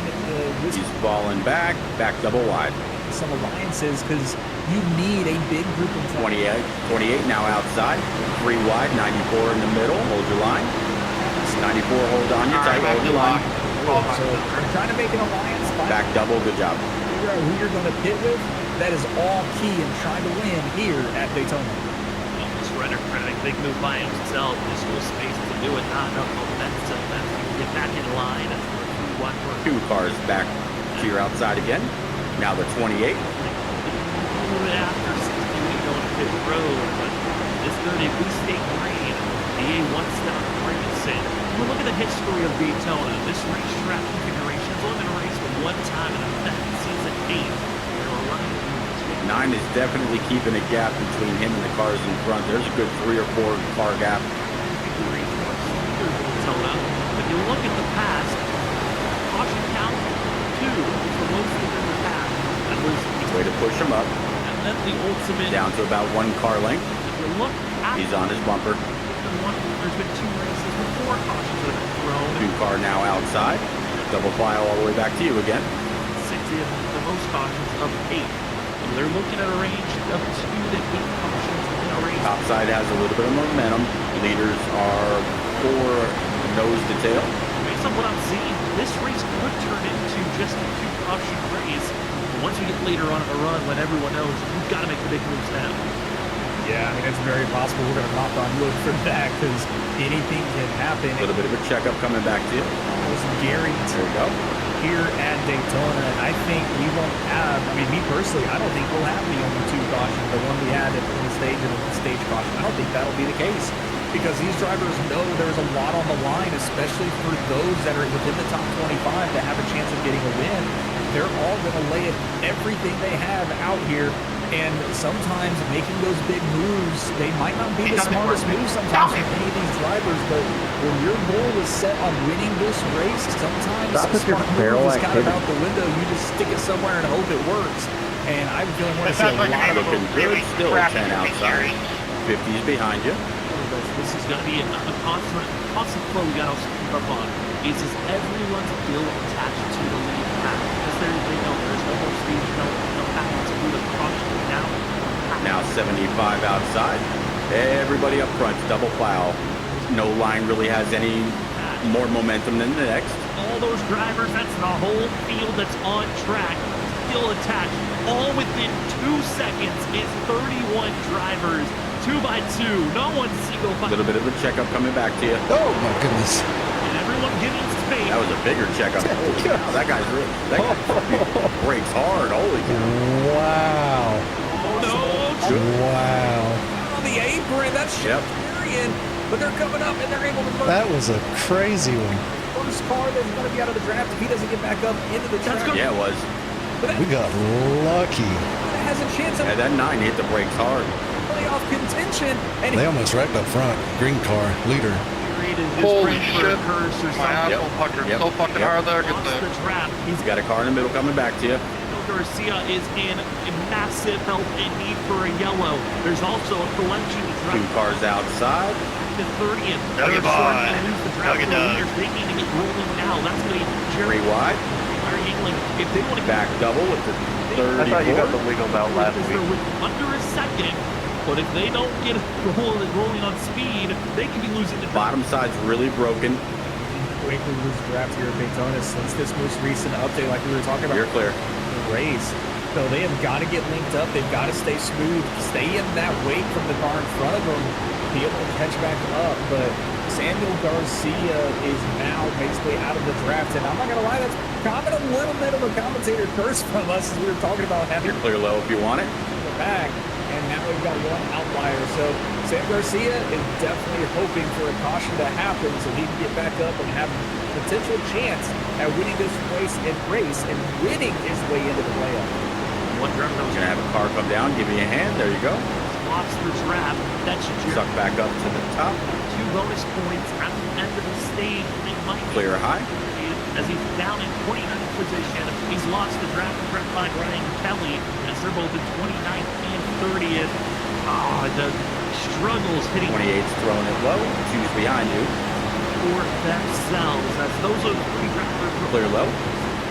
he's falling back double wide.
Some alliances because you need a big group of
28 now outside, 3 wide, 94 in the middle. Hold your line. 94, hold on your tight, hold your line.
So I'm trying to make an alliance.
Back double, good job.
Figure out who you're going to pit with. That is all key in trying to win here at Daytona.
Surrender credit, big move by himself. This whole space to do it, not enough momentum. Get back in line.
2 cars back to your outside again. Now the 28.
After 60, going to pit road, but this 30, we stay green. The A1-stop racing. Well, look at the history of Daytona. This racetrack configuration has only been raced one time in that season 8.
9 is definitely keeping a gap between him and the cars in front. There's a good 3 or 4 car gap.
Daytona. If you look at the past, caution count 2 is the most in the past. That was
way to push him up.
And then the ultimate
down to about 1 car length.
If you look at
he's on his bumper.
There's been 2 races with 4 cautions that have been thrown.
2 car now outside. Double file all the way back to you again.
60th, the most cautions of 8. So they're looking at a range of 2 to 8 cautions in a race.
Top side has a little bit of momentum. Leaders are 4 nose to tail.
Based on what I'm seeing, this race could turn into just a 2 caution race. Once we get later on in the run, when everyone knows, we've got to make the big moves now.
Yeah, I mean, it's very possible we're going to knock on wood for that because anything can happen.
A little bit of a checkup coming back to you.
It was guaranteed.
There you go.
Here at Daytona, and I think we won't have, I mean, me personally, I don't think we'll have the only 2 cautions, the one we had at the stage and the stage caution. I don't think that'll be the case because these drivers know there's a lot on the line, especially for those that are within the top 25 that have a chance of getting a win. They're all going to lay everything they have out here. And sometimes making those big moves, they might not be the smartest move sometimes for any of these drivers, but when your goal is set on winning this race, sometimes a smart move is kind of out the window. You just stick it somewhere and hope it works. And I'm feeling we're going to see a lot of
looking good. Still 10 outside. 50's behind you.
This is going to be a constant flow we got to keep up on. Is everyone's still attached to the lead path? Because they know there's no more speed, no path to do the caution.
Now 75 outside. Everybody up front, double file. No line really has any more momentum than the next.
All those drivers, that's the whole field that's on track, still attached. All within 2 seconds is 31 drivers, 2 by 2. No one single file.
A little bit of a checkup coming back to you.
Oh my goodness.
And everyone getting space.
That was a bigger checkup. Holy cow, that guy brakes hard. Holy cow.
Wow. Wow.
On the apron, that's Shakarian, but they're coming up and they're able to.
That was a crazy one.
First car that's going to be out of the draft if he doesn't get back up into the track.
Yeah, it was.
We got lucky.
That has a chance of.
Yeah, that 9 hit the brakes hard.
Playoff playoff contention. And
They almost wrecked up front. Green car, leader.
Holy shit. My asshole puckered so fucking hard there. Get
Lost
the
the trap.
He's got a car in the middle coming back to you.
Garcia is in massive help and need for a yellow. There's also a collection of
Two cars outside.
to 30th.
Hug it, boy. Hug it, Doug.
They need to get rolling now. That's going to be
Three wide.
If they want to
Back double with the 34.
I thought you got the legals out last week.
under a second, but if they don't get rolling on speed, they could be losing the
Bottom side's really broken.
quickly lose draft here at Daytona since this most recent update, like we were talking about.
You're clear.
The race. So they have got to get linked up. They've got to stay smooth, stay in that wake from the car in front of them, be able to catch back up. But Samuel Garcia is now basically out of the draft, and I'm not gonna lie, that's kind of a little bit of a commentator curse from us as we were talking about having
You're clear low if you want it.
the back, and now we've got one outlier. So Sam Garcia is definitely hoping for a caution to happen so he can get back up and have a potential chance at winning this race and winning his way into the playoff.
one driver that was
Gonna have a car come down, give you a hand. There you go.
lost the trap. That's
Suck back up to the top.
2 bonus points at the end of the stage. It might be
Clear high.
as he's down in 29th position. He's lost the draft by Ryan Kelly as they're both in 29th and 30th. The struggles hitting
28's throwing it low. Two's behind you.
for themselves as those are the 3 drivers.
Clear low.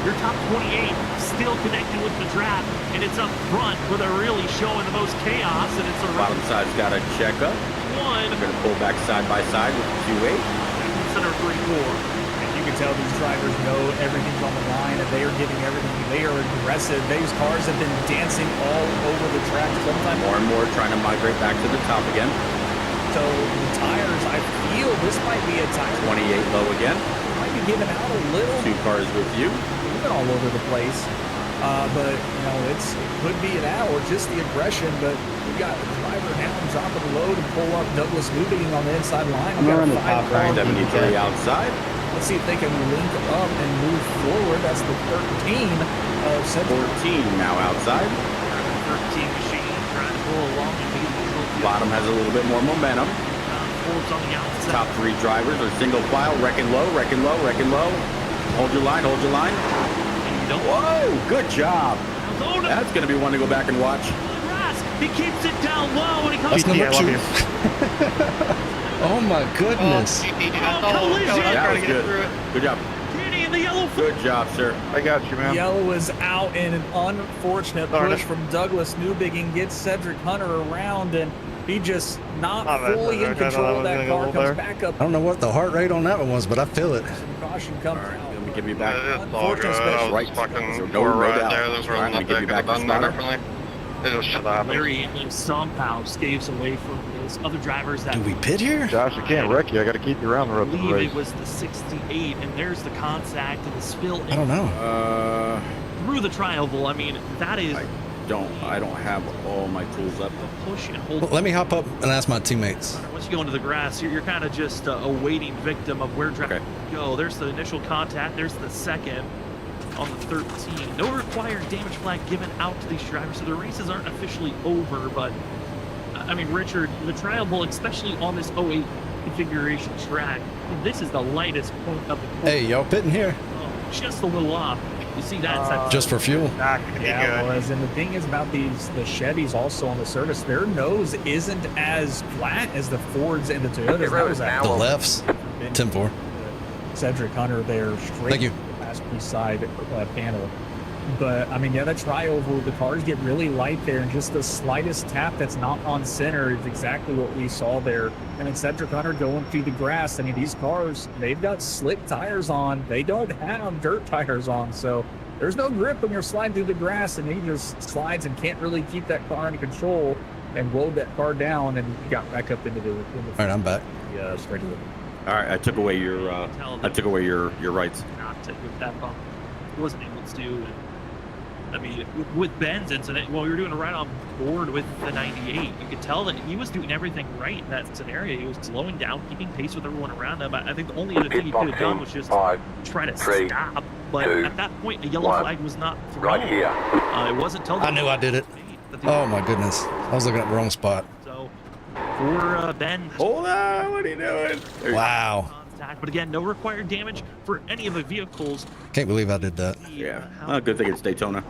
Your top 28 still connected with the draft, and it's up front where they're really showing the most chaos, and it's a
Bottom side's got a check up.
one.
We're gonna pull back side by side with 2-8.
Center 3-4.
And you can tell these drivers know everything's on the line and they are giving everything. They are aggressive. These cars have been dancing all over the track. Sometimes
More and more trying to migrate back to the top again.
so the tires, I feel this might be a tire
28 low again.
might be giving out a little.
2 cars with you.
Moving all over the place. But you know, it could be that or just the aggression. But we got the driver now dropping low to pull up Douglas Newbegin on the inside line.
I'm on the top right.
73 outside.
Let's see if they can link up and move forward. That's the 13 of Central.
14 now outside.
13 machine trying to pull along and be the
Bottom has a little bit more momentum.
Folds on the outside.
Top 3 drivers are single file, wrecking low, wrecking low, wrecking low. Hold your line, hold your line. Whoa, good job. That's going to be one to go back and watch.
He keeps it down low when he comes
That's number
I love
2.
you.
Oh my goodness.
That was good. Good job.
in the yellow.
Good job, sir.
I got you, man.
Yellow is out in an unfortunate
Darn
push
it.
from Douglas Newbegin, gets Cedric Hunter around, and he just not
Oh,
fully in
okay,
control of
that
that
was
car,
gonna
comes
go
back up.
I don't know what the heart rate on that one was, but I feel it.
Caution comes
All right,
out.
let me give you back.
It's all good. I was
Right.
fucking
So
poor
no
right
doubt.
there. There's
All right,
really
let me give
nothing
you
I could
back
have
the
done there
spotter.
differently. It just should have happened.
Larry somehow scaves away from those other drivers that
Do we pit here?
Josh, I can't wreck you. I got to keep you around the
I
rest of the
believe
race.
it was the 68, and there's the contact and the spill
I don't know.
through the tri-oval. I mean, that is
I don't have all my tools up.
a push and hold.
Well, let me hop up and ask my teammates.
Once you go into the grass, you're kind of just a waiting victim of where drivers go. There's the initial contact. There's the second on the 13. No required damage flag given out to these drivers, so the races aren't officially over. But I mean, Richard, the tri-oval, especially on this 08 configuration track, this is the lightest point of the course.
Hey, y'all pitting here?
Just a little off. You see that?
Just for fuel?
Not gonna be
Yeah,
good.
it was. And the thing is about the Chevys also on the surface, their nose isn't as flat as the Fords and the Toyotas. That was
The lefts? 10-4.
Cedric Hunter there straight
Thank you.
to the passenger side panel. But I mean, yeah, that tri-oval, the cars get really light there, and just the slightest tap that's not on center is exactly what we saw there. And then Cedric Hunter going through the grass. I mean, these cars, they've got slick tires on. They don't have dirt tires on, so there's no grip when you're sliding through the grass, and he just slides and can't really keep that car under control and rolled that car down and got back up into the
All right, I'm back.
straight to the
All right, I took away your rights.
Not to with that bump. He wasn't able to. And, I mean, with Ben's incident, while we were doing a ride on board with the 98, you could tell that he was doing everything right in that scenario. He was slowing down, keeping pace with everyone around him. I think the only other thing he could have done was just try to stop. But at that point, a yellow flag was not thrown.
Right here.
It wasn't until
I knew I did it.
that the-
Oh my goodness. I was looking at the wrong spot.
So for Ben.
Hold on, what are you doing?
Wow.
Contact, but again, no required damage for any of the vehicles.
Can't believe I did that.
Yeah, well, good thing it's Daytona.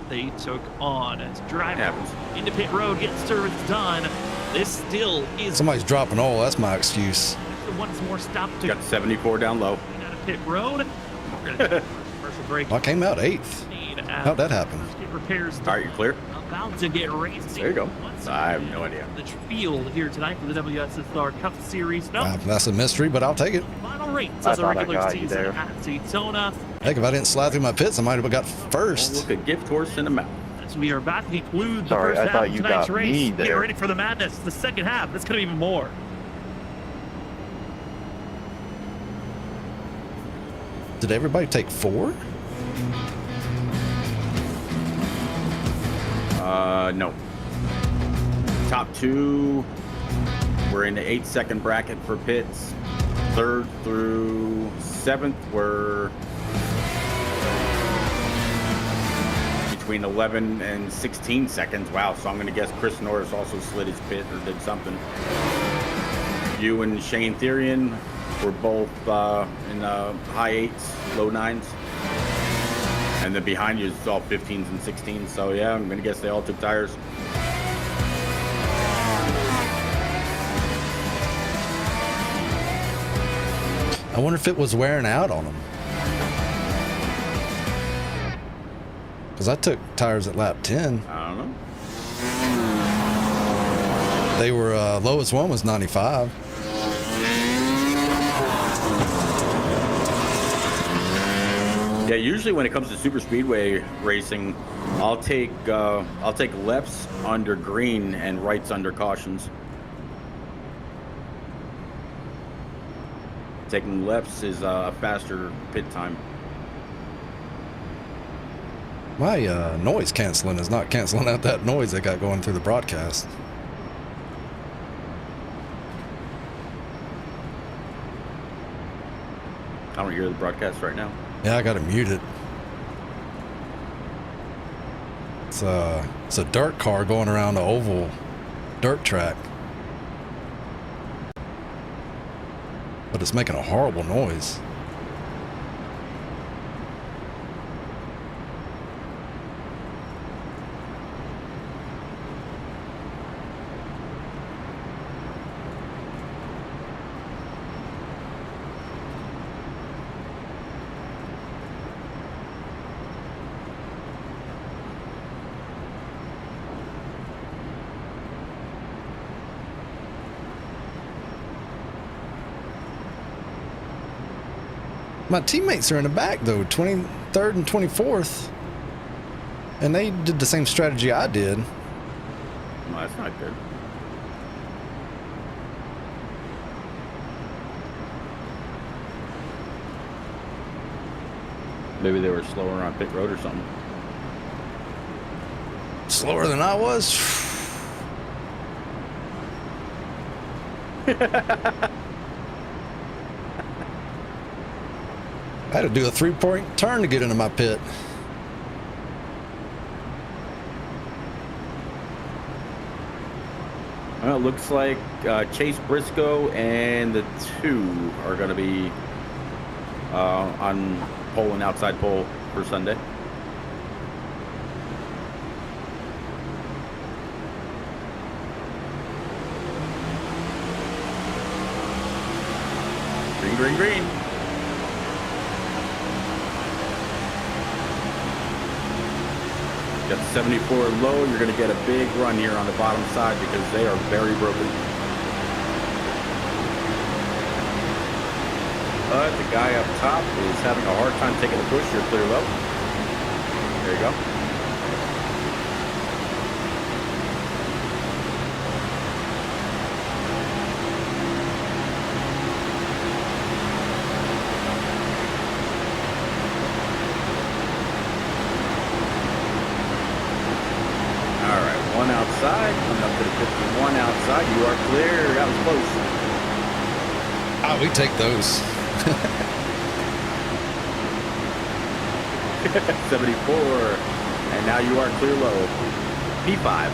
They took on as driver
Happens.
into pit road, get service done. This still is
Somebody's dropping oil. That's my excuse.
once more stop to
Got 74 down low.
out of pit road. We're gonna take commercial break.
I came out 8th. How'd that happen?
Get repairs
All right, you clear?
about to get racing.
There you go.
Once
I have
again,
no idea.
The field here tonight for the WSSR Cup Series. No,
That's a mystery, but I'll take it.
final rates
I
as a
thought I
regular
got you
season
there.
at Daytona.
Heck, if I didn't slide through my pits, I might have got
Don't
first.
look a gift horse in the mouth.
As we are about to conclude the
Sorry,
first
I
half
thought
of
you
tonight's
got
race.
me
Get
there.
ready for the madness. The second half, that's going to be even more.
Did everybody take 4?
No. Top 2, we're in the 8-second bracket for pits. 3rd through 7th were between 11 and 16 seconds. Wow, so I'm going to guess Chris Norris also slid his pit or did something. You and Shane Therian were both in the high 8s, low 9s. And then behind you is all 15s and 16s. So yeah, I'm going to guess they all took tires.
I wonder if it was wearing out on them. Because I took tires at lap 10.
I don't know.
They were, lowest one was 95.
Yeah, usually when it comes to super speedway racing, I'll take lefts under green and rights under cautions. Taking lefts is a faster pit time.
My noise canceling is not canceling out that noise they got going through the broadcast.
I don't hear the broadcast right now.
Yeah, I got it muted. It's a dirt car going around the oval dirt track. But it's making a horrible noise. My teammates are in the back though, 23rd and 24th. And they did the same strategy I did.
Well, that's not good. Maybe they were slower on pit road or something.
Slower than I was. I had to do a 3-point turn to get into my pit.
Well, it looks like Chase Briscoe and the 2 are going to be on pole and outside pole for Sunday. Green, green, green. Got 74 low. You're going to get a big run here on the bottom side because they are very broken. But the guy up top is having a hard time taking the push. You're clear low. There you go. Outside, coming up to the 51 outside. You are clear. That was close.
Oh, we take those.
74. And now you are clear low. P5.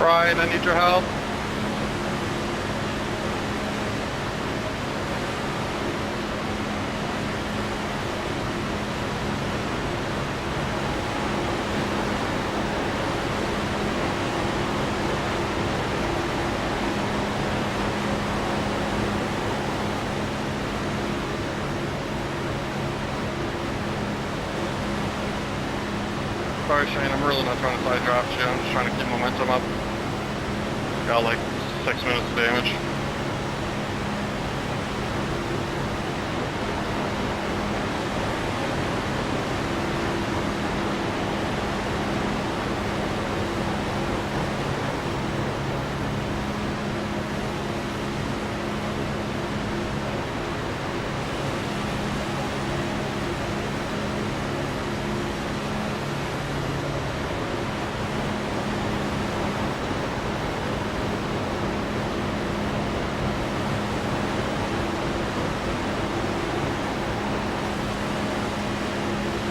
Ryan, I need your help. Sorry, Shane, I'm really not trying to side draft you. I'm just trying to keep momentum up. Got like 6 minutes of damage.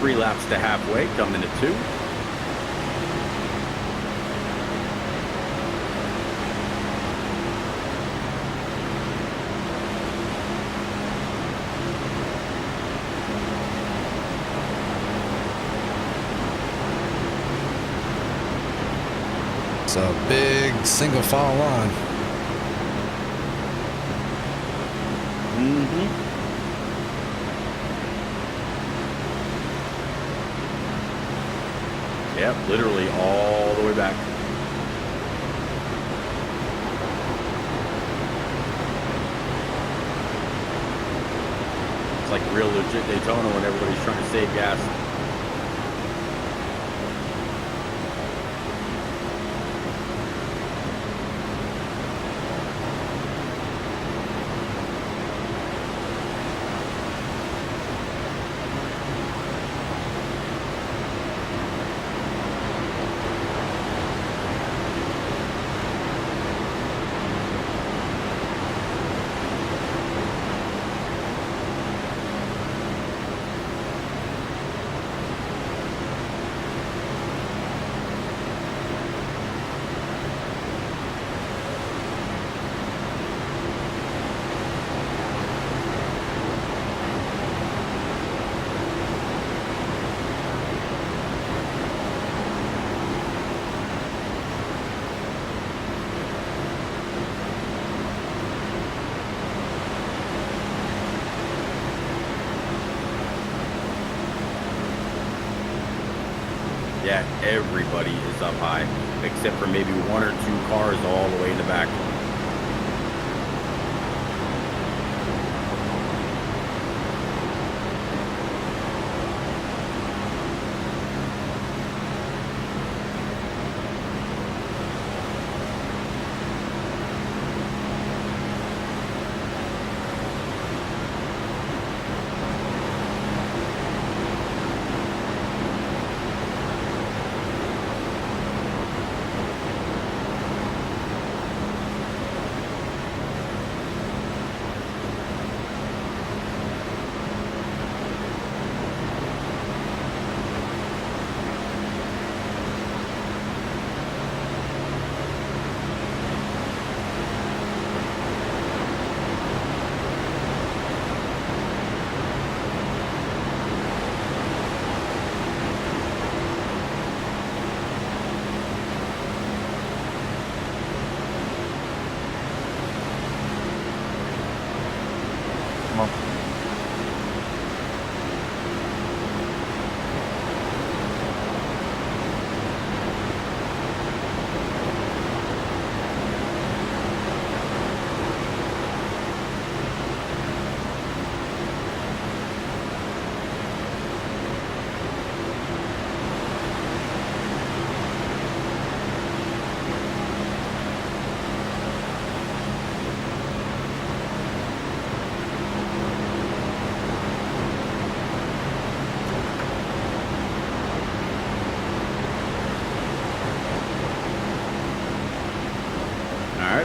Three laps to halfway, coming to 2.
It's a big single file line.
Yep, literally all the way back. It's like real legit Daytona when everybody's trying to save gas. Yeah, everybody is up high, except for maybe 1 or 2 cars all the way in the back.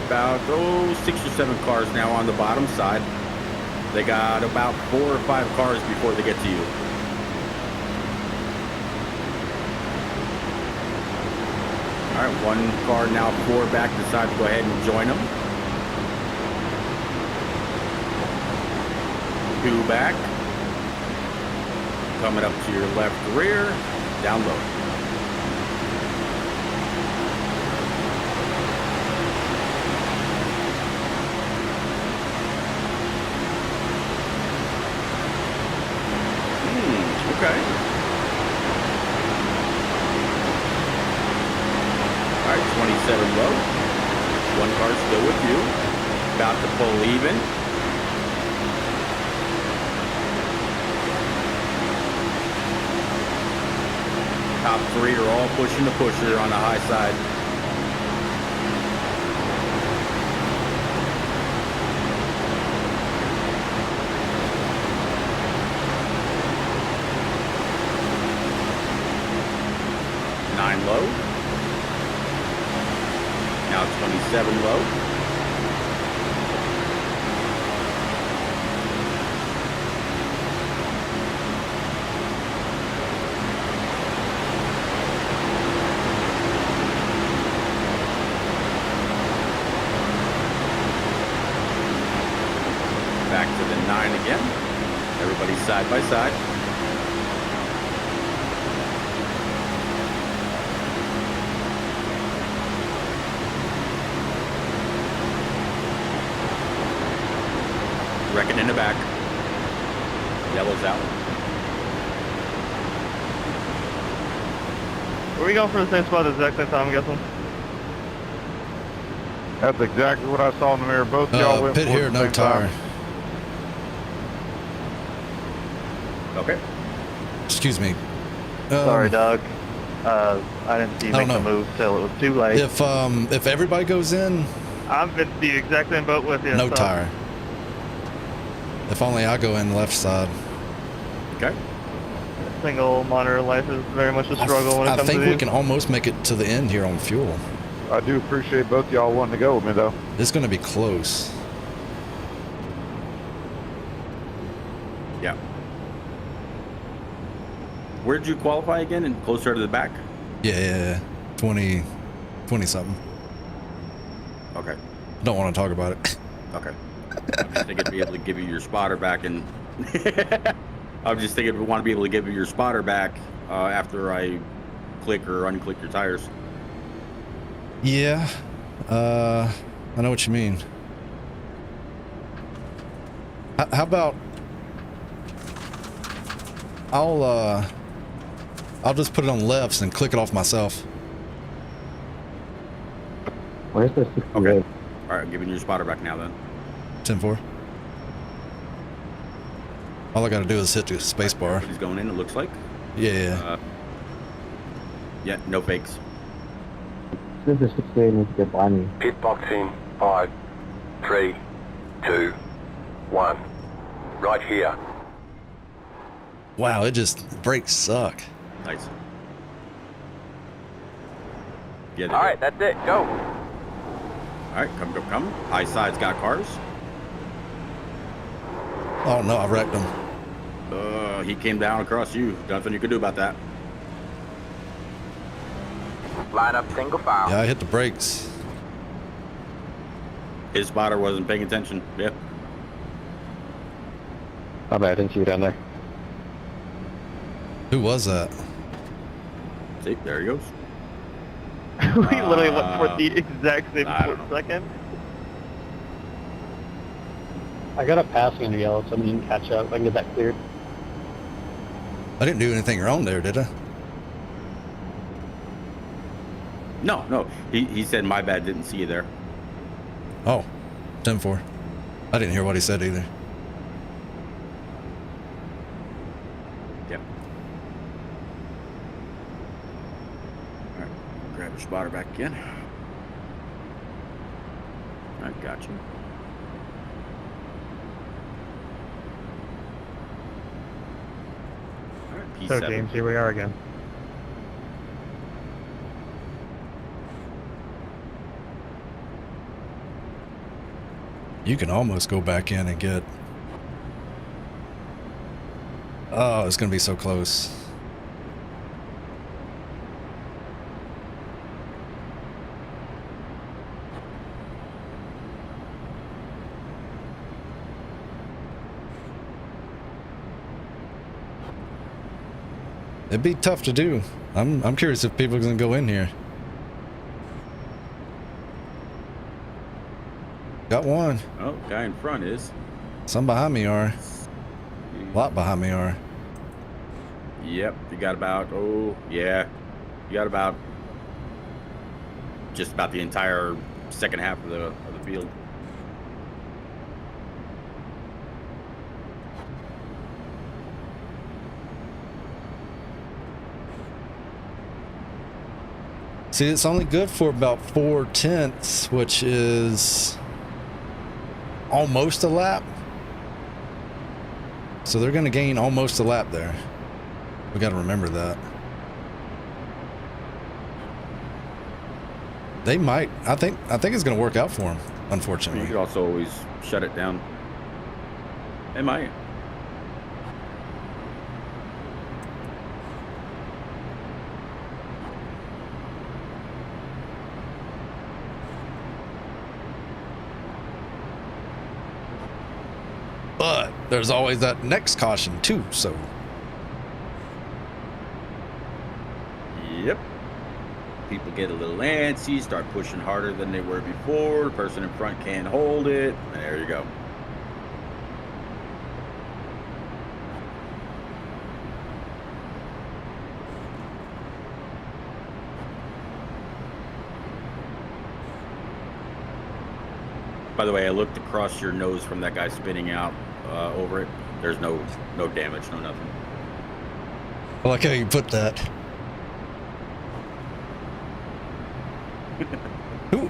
About 6 or 7 cars now on the bottom side. They got about 4 or 5 cars before they get to you. All right, one car now 4 back decides to go ahead and join them. 2 back. Coming up to your left rear, down low. Okay. All right, 27 low. One car still with you. About to pull even. Top 3 are all pushing the pusher on the high side. Low. Now 27 low. Back to the 9 again. Everybody side by side. Reckon in the back. Yellow's out.
Are we going for the same spot at the exact same time, I'm guessing?
That's exactly what I saw in the mirror. Both y'all went
pit
for
here,
the
no
same
tire.
time.
Okay.
Excuse me.
Sorry, Doug. I didn't see you make the move till it was too late.
If everybody goes in,
I'm in the exact same boat with you.
no tire. If only I go in the left side.
Okay.
Single monitor life is very much a struggle when it
I
comes to
think we can almost make it to the end here on fuel.
I do appreciate both y'all wanting to go with me, though.
It's going to be close.
Yeah. Where did you qualify again? And closer to the back?
Yeah. 20 something.
Okay.
Don't want to talk about it.
Okay. I'm just thinking to be able to give you your spotter back, and I'm just thinking we want to be able to give you your spotter back after I click or unclick your tires.
Yeah. I know what you mean. How about I'll just put it on lefts and click it off myself.
Where's the 68?
Okay. All right, I'm giving you your spotter back now then.
10-4. All I gotta do is hit the space bar.
He's going in, it looks like.
Yeah.
Yeah, no fakes.
This is 68 needs to get by me.
Pit box in 5, 3, 2, 1. Right here.
Wow, brakes suck.
Nice. Yeah,
all right, that's it. Go.
All right, come. High side's got cars.
Oh no, I wrecked him.
He came down across you. Nothing you could do about that.
Line up single file.
Yeah, I hit the brakes.
His spotter wasn't paying attention. Yeah.
My bad, I didn't see you down there.
Who was that?
See, there he goes.
we literally went for the exact same split second.
I got a passing in the yellow, so I can catch up. I can get that cleared.
I didn't do anything wrong there, did I?
No. He said my bad, didn't see you there.
Oh, 10-4. I didn't hear what he said either.
Yep. All right, grab your spotter back again. I got you. All right, P7.
So James, here we are again.
You can almost go back in and get... Oh, it's going to be so close. It'd be tough to do. I'm curious if people are gonna go in here. Got one.
Oh, guy in front is.
Some behind me are. A lot behind me are.
Yep, you got about, oh, yeah. You got about just about the entire second half of the field.
See, it's only good for about 4/10, which is almost a lap. So they're going to gain almost a lap there. We got to remember that. They might. I think it's going to work out for them, unfortunately.
You could also always shut it down. They might.
But there's always that next caution too, so.
Yep. People get a little antsy, start pushing harder than they were before. The person in front can't hold it. There you go. By the way, I looked across your nose from that guy spinning out over it. There's no damage, no nothing.
I like how you put that. Who?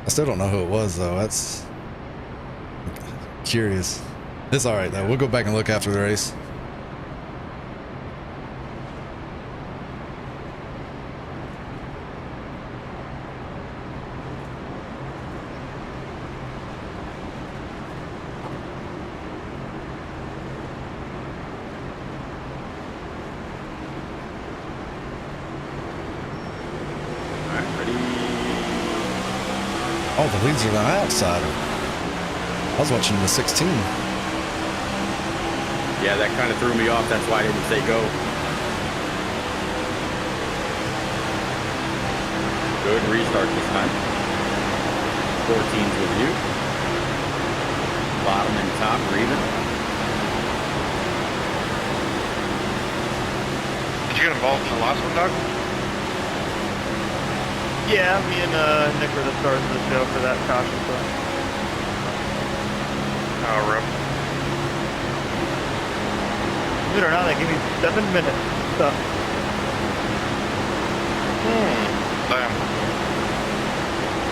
I still don't know who it was though. That's curious. It's all right though. We'll go back and look after the race. Oh, the leads are on the outside. I was watching the 16.
Yeah, that kind of threw me off. That's why I didn't say go. Good restart this time. 14's with you. Bottom and top are even.
Did you get involved in the last one, Doug?
Yeah, me and Nick were the stars of the show for that caution, so.
Oh, rip.
Believe it or not, they gave me 7 minutes. So.
Damn.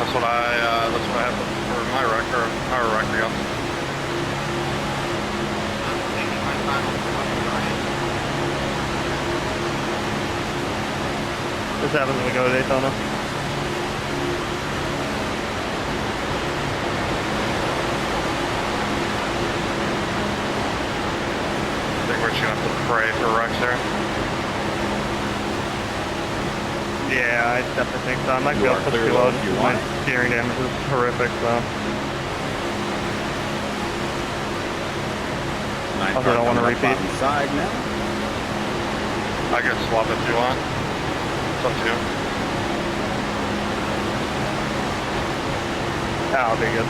That's what I have for my record, our record, yeah.
This happens when we go to Daytona.
We're just gonna have to pray for wrecks there.
Yeah, I definitely think so. I might be able to push too low. My steering damage is horrific, so. Also, I don't want to repeat.
Side now.
I can swap if you want. It's up to you.
That'll be good.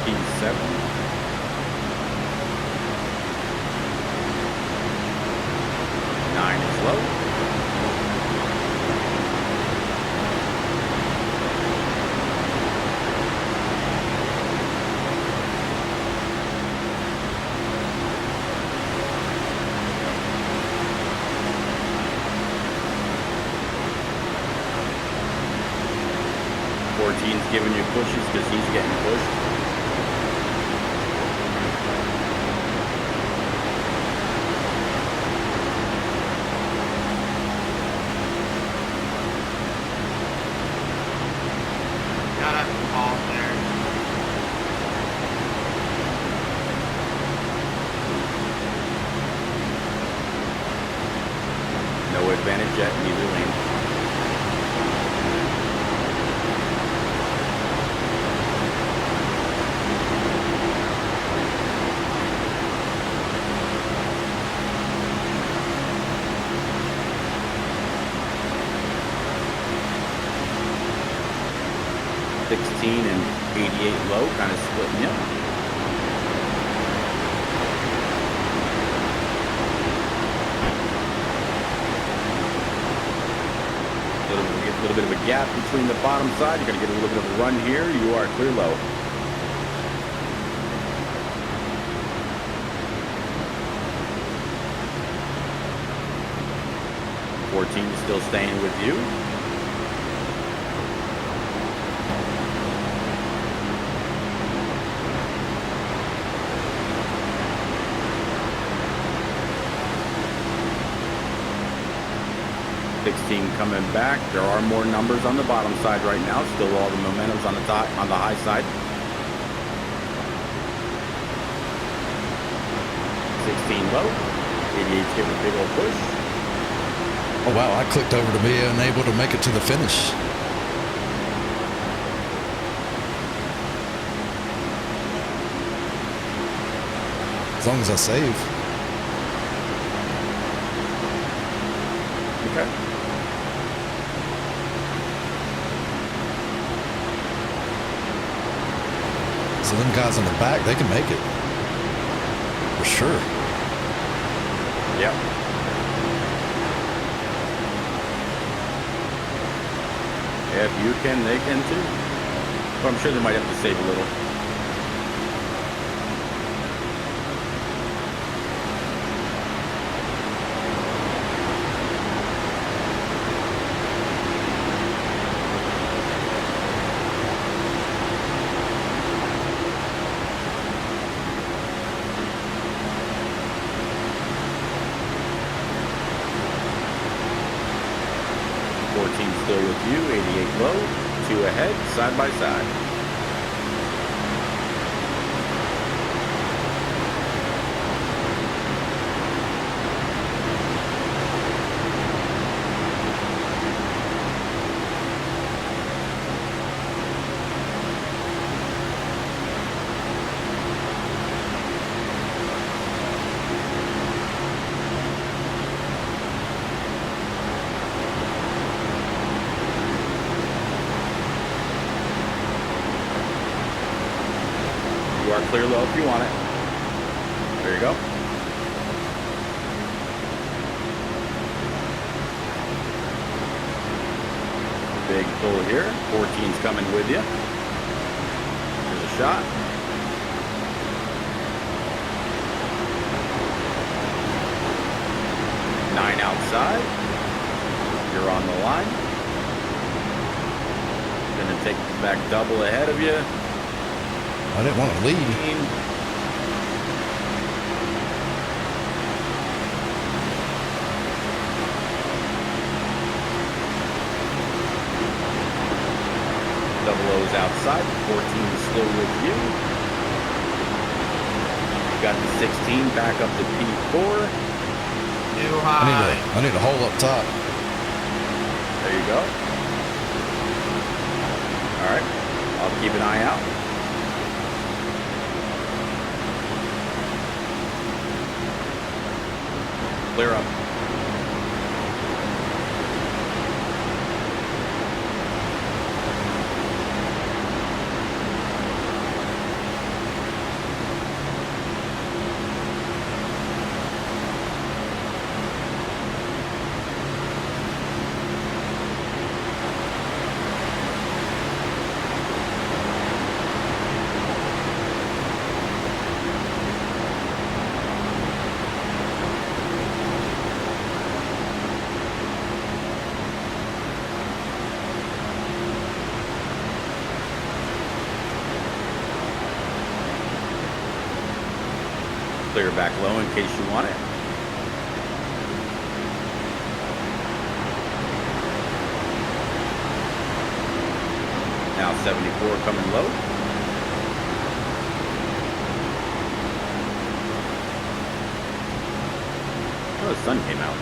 P7. 9 is low. Giving you pushes because he's getting pushed.
Got a call there.
No advantage yet in either lane. 16 and 88 low, kind of splitting you. A little bit of a gap between the bottom side. You're going to get a little bit of a run here. You are clear low. Still staying with you. Coming back. There are more numbers on the bottom side right now. Still all the momentum's on the top, on the high side. 16 low. 88's giving a big old push.
Oh wow, I clicked over to be unable to make it to the finish. As long as I save.
Okay.
So them guys in the back, they can make it. For sure.
Yep. If you can, they can too. Well, I'm sure they might have to save a little. Still with you, 88 low, 2 ahead, side by side. Clear low if you want it. There you go. Big pull here. 14's coming with you. There's a shot. Nine outside. You're on the line. Gonna take the back double ahead of you.
I didn't want to lead.
Double O's outside. 14 is still with you. Got the 16 back up to P4.
Too high.
I need a hole up top.
There you go. All right. I'll keep an eye out. Clear up. Clear back low in case you want it. Now 74 coming low. Oh, the sun came out.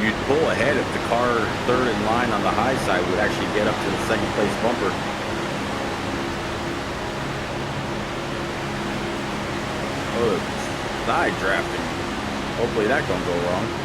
You'd pull ahead if the car third in line on the high side would actually get up to the second place bumper. Oh, side drafting. Hopefully that don't go wrong.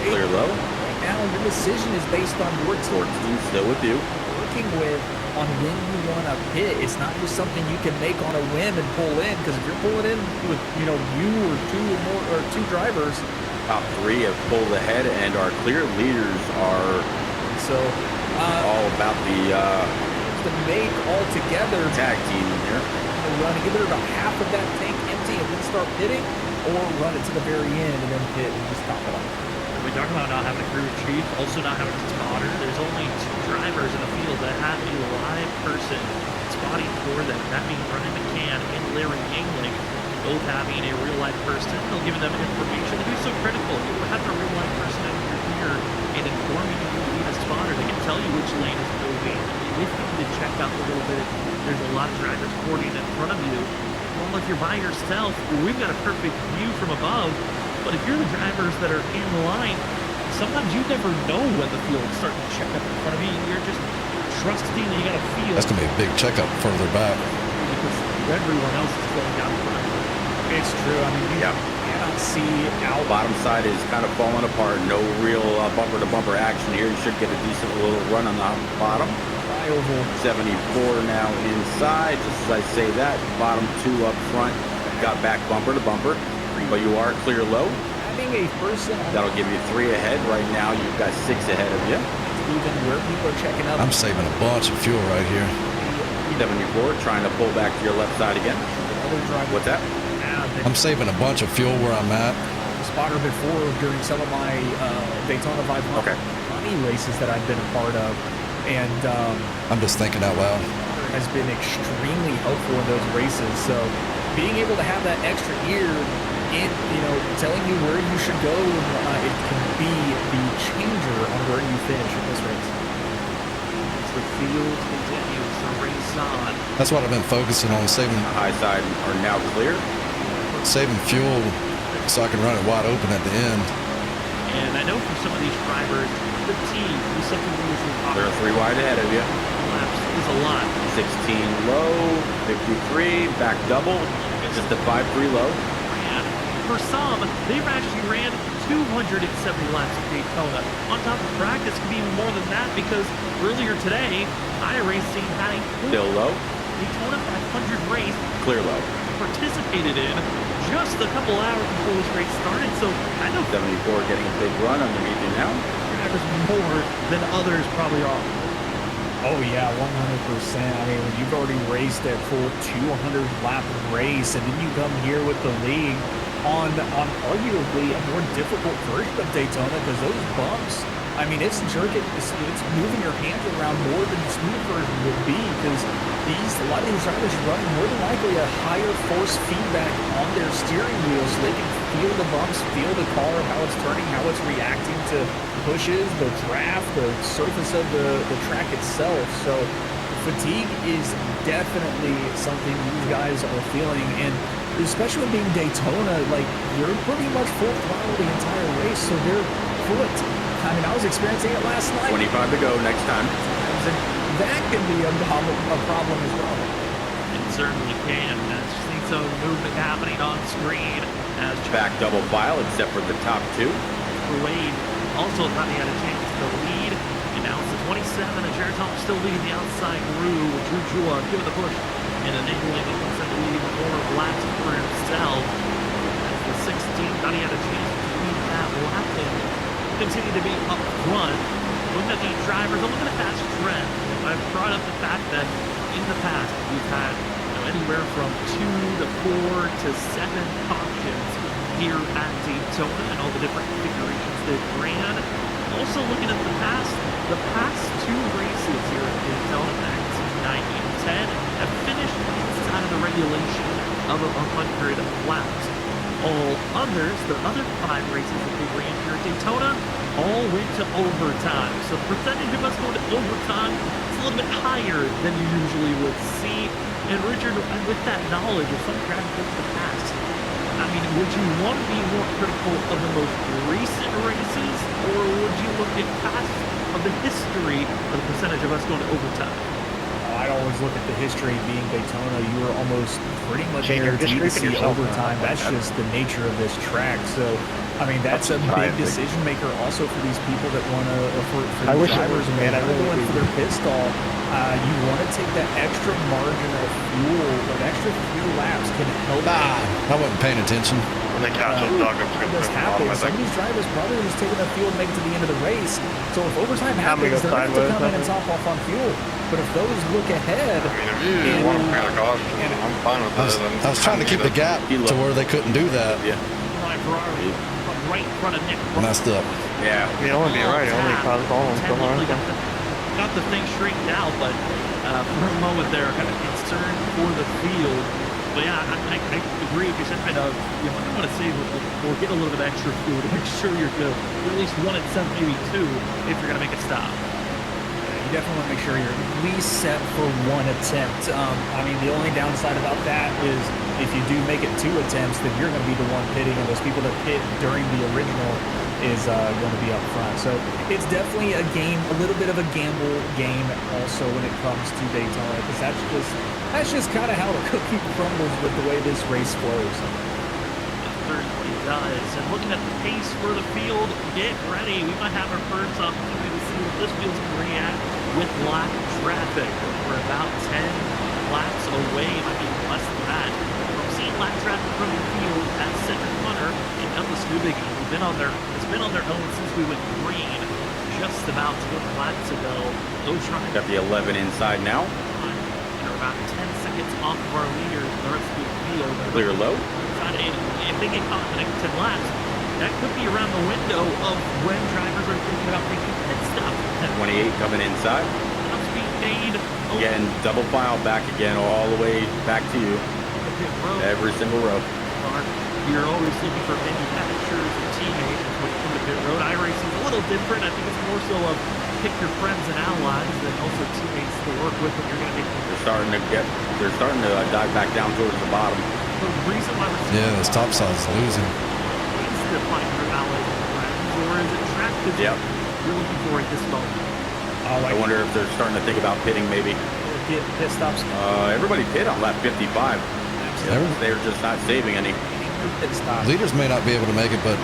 Clear low.
Right now, your decision is based on your team.
Still with you.
Working with on when you want to pit. It's not just something you can make on a whim and pull in. Because if you're pulling in with you or two or more or two drivers,
top three have pulled ahead, and our clear leaders are all about the
make all together
tag team here.
Run either about half of that tank empty and then start pitting, or run it to the very end and then pit and just top it off.
We talk about not having a crew chief, also not having a spotter. There's only two drivers in the field that have a live person spotting for them. That being Brian McCann and Larry Yingling, both having a real life person. They'll give them information. They'd be so critical. You having a real life person out here and informing you you need a spotter. They can tell you which lane is moving. If you need to check out a little bit, there's a lot of drivers boarding in front of you. Well, if you're by yourself, we've got a perfect view from above. But if you're the drivers that are in line, sometimes you never know when the field's starting to check up in front of you. You're just trusting that you got to feel.
That's going to be a big checkup further back.
Because everyone else is going down front.
It's true. I mean, you cannot see out.
Bottom side is kind of falling apart. No real bumper-to-bumper action here. You should get a decent little run on the bottom. 74 now inside. Just as I say that, bottom two up front got back bumper to bumper. But you are clear low.
Having a person
that'll give you 3 ahead. Right now, you've got 6 ahead of you.
Even where people are checking up.
I'm saving a bunch of fuel right here.
74, trying to pull back to your left side again. What's that?
I'm saving a bunch of fuel where I'm at.
Spotter before during some of my Daytona 500 money races that I've been a part of, and
I'm just thinking out loud.
Has been extremely helpful in those races. So being able to have that extra ear in, telling you where you should go, it can be the changer on where you finish in this race.
As the field continues to race on.
That's what I've been focusing on, saving.
The high side are now clear.
Saving fuel so I can run it wide open at the end.
And I know for some of these drivers, 15 is something we usually talk about.
They're 3 wide ahead of you.
Laps is a lot.
16 low, 53, back double, just a 5-3 low.
For some, they've actually ran 270 laps at Daytona. On top of practice, could be even more than that because earlier today, iRacing had a
still low
Daytona 500 race.
Clear low.
Participated in just a couple hours before this race started. So I know
74 getting a big run underneath you now.
Drivers more than others probably are.
Oh yeah, 100%. I mean, when you've already raced that full 200 lap race, and then you come here with the league on arguably a more difficult version of Daytona, because those bumps, I mean, it's jerking, it's moving your hands around more than the smooth version would be, because a lot of these drivers are running more than likely a higher force feedback on their steering wheel, so they can feel the bumps, feel the car, how it's turning, how it's reacting to pushes, the draft, the surface of the track itself. So fatigue is definitely something you guys are feeling, and especially being Daytona, like, you're pretty much full throttle the entire race, so they're foot. I mean, I was experiencing it last night.
25 to go next time.
And that can be a problem as well.
It certainly can. See some movement happening on screen as
back double file, except for the top two.
Wade also thought he had a chance to lead. And now it's the 27, and Jared Thomas still leading the outside Rue. Drew Jua giving the push and enabling the to lead more laps for himself. As the 16 thought he had a chance to lead that lap and continue to be up front. Looking at the drivers, I'm looking at past trend. I've brought up the fact that in the past we've had anywhere from 2 to 4 to 7 cautions here at Daytona and all the different configurations they've ran. Also looking at the past 2 races here at Daytona, 19, 9, and 10, have finished inside of the regulation of 100 laps. All others, the other 5 races that they ran here at Daytona, all went to overtime. So the percentage of us going to overtime is a little bit higher than you usually would see. And Richard, with that knowledge of some traffic in the past, I mean, would you want to be more critical of the most recent races, or would you look at past of the history of the percentage of us going to overtime?
I'd always look at the history. Being Daytona, you were almost pretty much guaranteed to see overtime. That's just the nature of this track. So, I mean, that's a big decision maker also for these people that want to, for these drivers, and going for their pit stall. You want to take that extra margin of fuel, that extra few laps can help.
I wasn't paying attention.
When they catch those dog,
this happens. Some of these drivers probably just taking the fuel and make it to the end of the race. So if overtime happens, they're going to come in and top off on fuel. But if those look ahead,
I mean, if you want to pay the cost, I'm fine with that.
I was trying to keep the gap to where they couldn't do that.
Yeah. Ferrari right in front of Nick.
Messed up.
Yeah. You only be right. You only caused all of them.
Got the thing straightened out, but for a moment there, kind of concerned for the field. But yeah, I agree with your sentiment of, you want to save or get a little bit of extra fuel to make sure you're good. At least 1 and 7, maybe 2, if you're going to make a stop.
You definitely want to make sure you're at least set for 1 attempt. I mean, the only downside about that is if you do make it 2 attempts, then you're going to be the one pitting, and those people that pit during the original is going to be up front. So it's definitely a game, a little bit of a gamble game also when it comes to Daytona, because that's just kind of how the cookie crumbles with the way this race flows.
It certainly does. And looking at the pace for the field, get ready. We might have our first opportunity to see what this field's going to react with live traffic. We're about 10 laps away, might be less than that, from seeing live traffic from the field at Cedric Hunter and Elvis Newbig. It's been on their own since we went green just about 20 laps ago. Those drivers
got the 11 inside now.
They're about 10 seconds off of our leaders. The rest of the field.
Clear low.
If they get caught in the next 10 laps, that could be around the window of when drivers are thinking about making pit stops.
28 coming inside.
Stops being made.
Again, double file back again, all the way back to you. Every single row.
You're always looking for manufacturers and teammates when you come to pit road. iRacing is a little different. I think it's more so of pick your friends and allies and also teammates to work with when you're going to make.
They're starting to dive back down towards the bottom.
The reason why we're
this top side is losing.
Is to find your allies and friends, or is it track that you're looking for at this moment?
I wonder if they're starting to think about pitting maybe.
Pit stops.
Everybody pit on lap 55. They're just not saving any.
Leaders may not be able to make it, but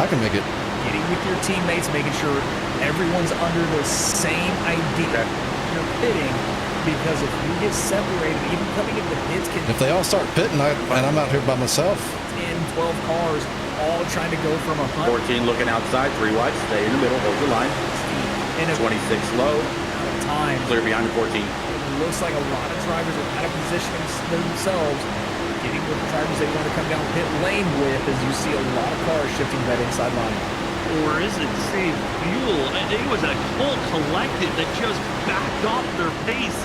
I can make it.
Getting with your teammates, making sure everyone's under the same idea. You're pitting, because if you get separated, even coming into the pits can...
If they all start pitting, and I'm out here by myself.
10, 12 cars all trying to go from 100.
14 looking outside, 3 wide, stay in the middle, hold your line.
And
26 low.
Time.
Clear behind the 14.
It looks like a lot of drivers are kind of positioning themselves, getting with the drivers they want to come down pit lane with, as you see a lot of cars shifting that inside line.
Or is it save fuel? It was a whole collective that just backed off their pace.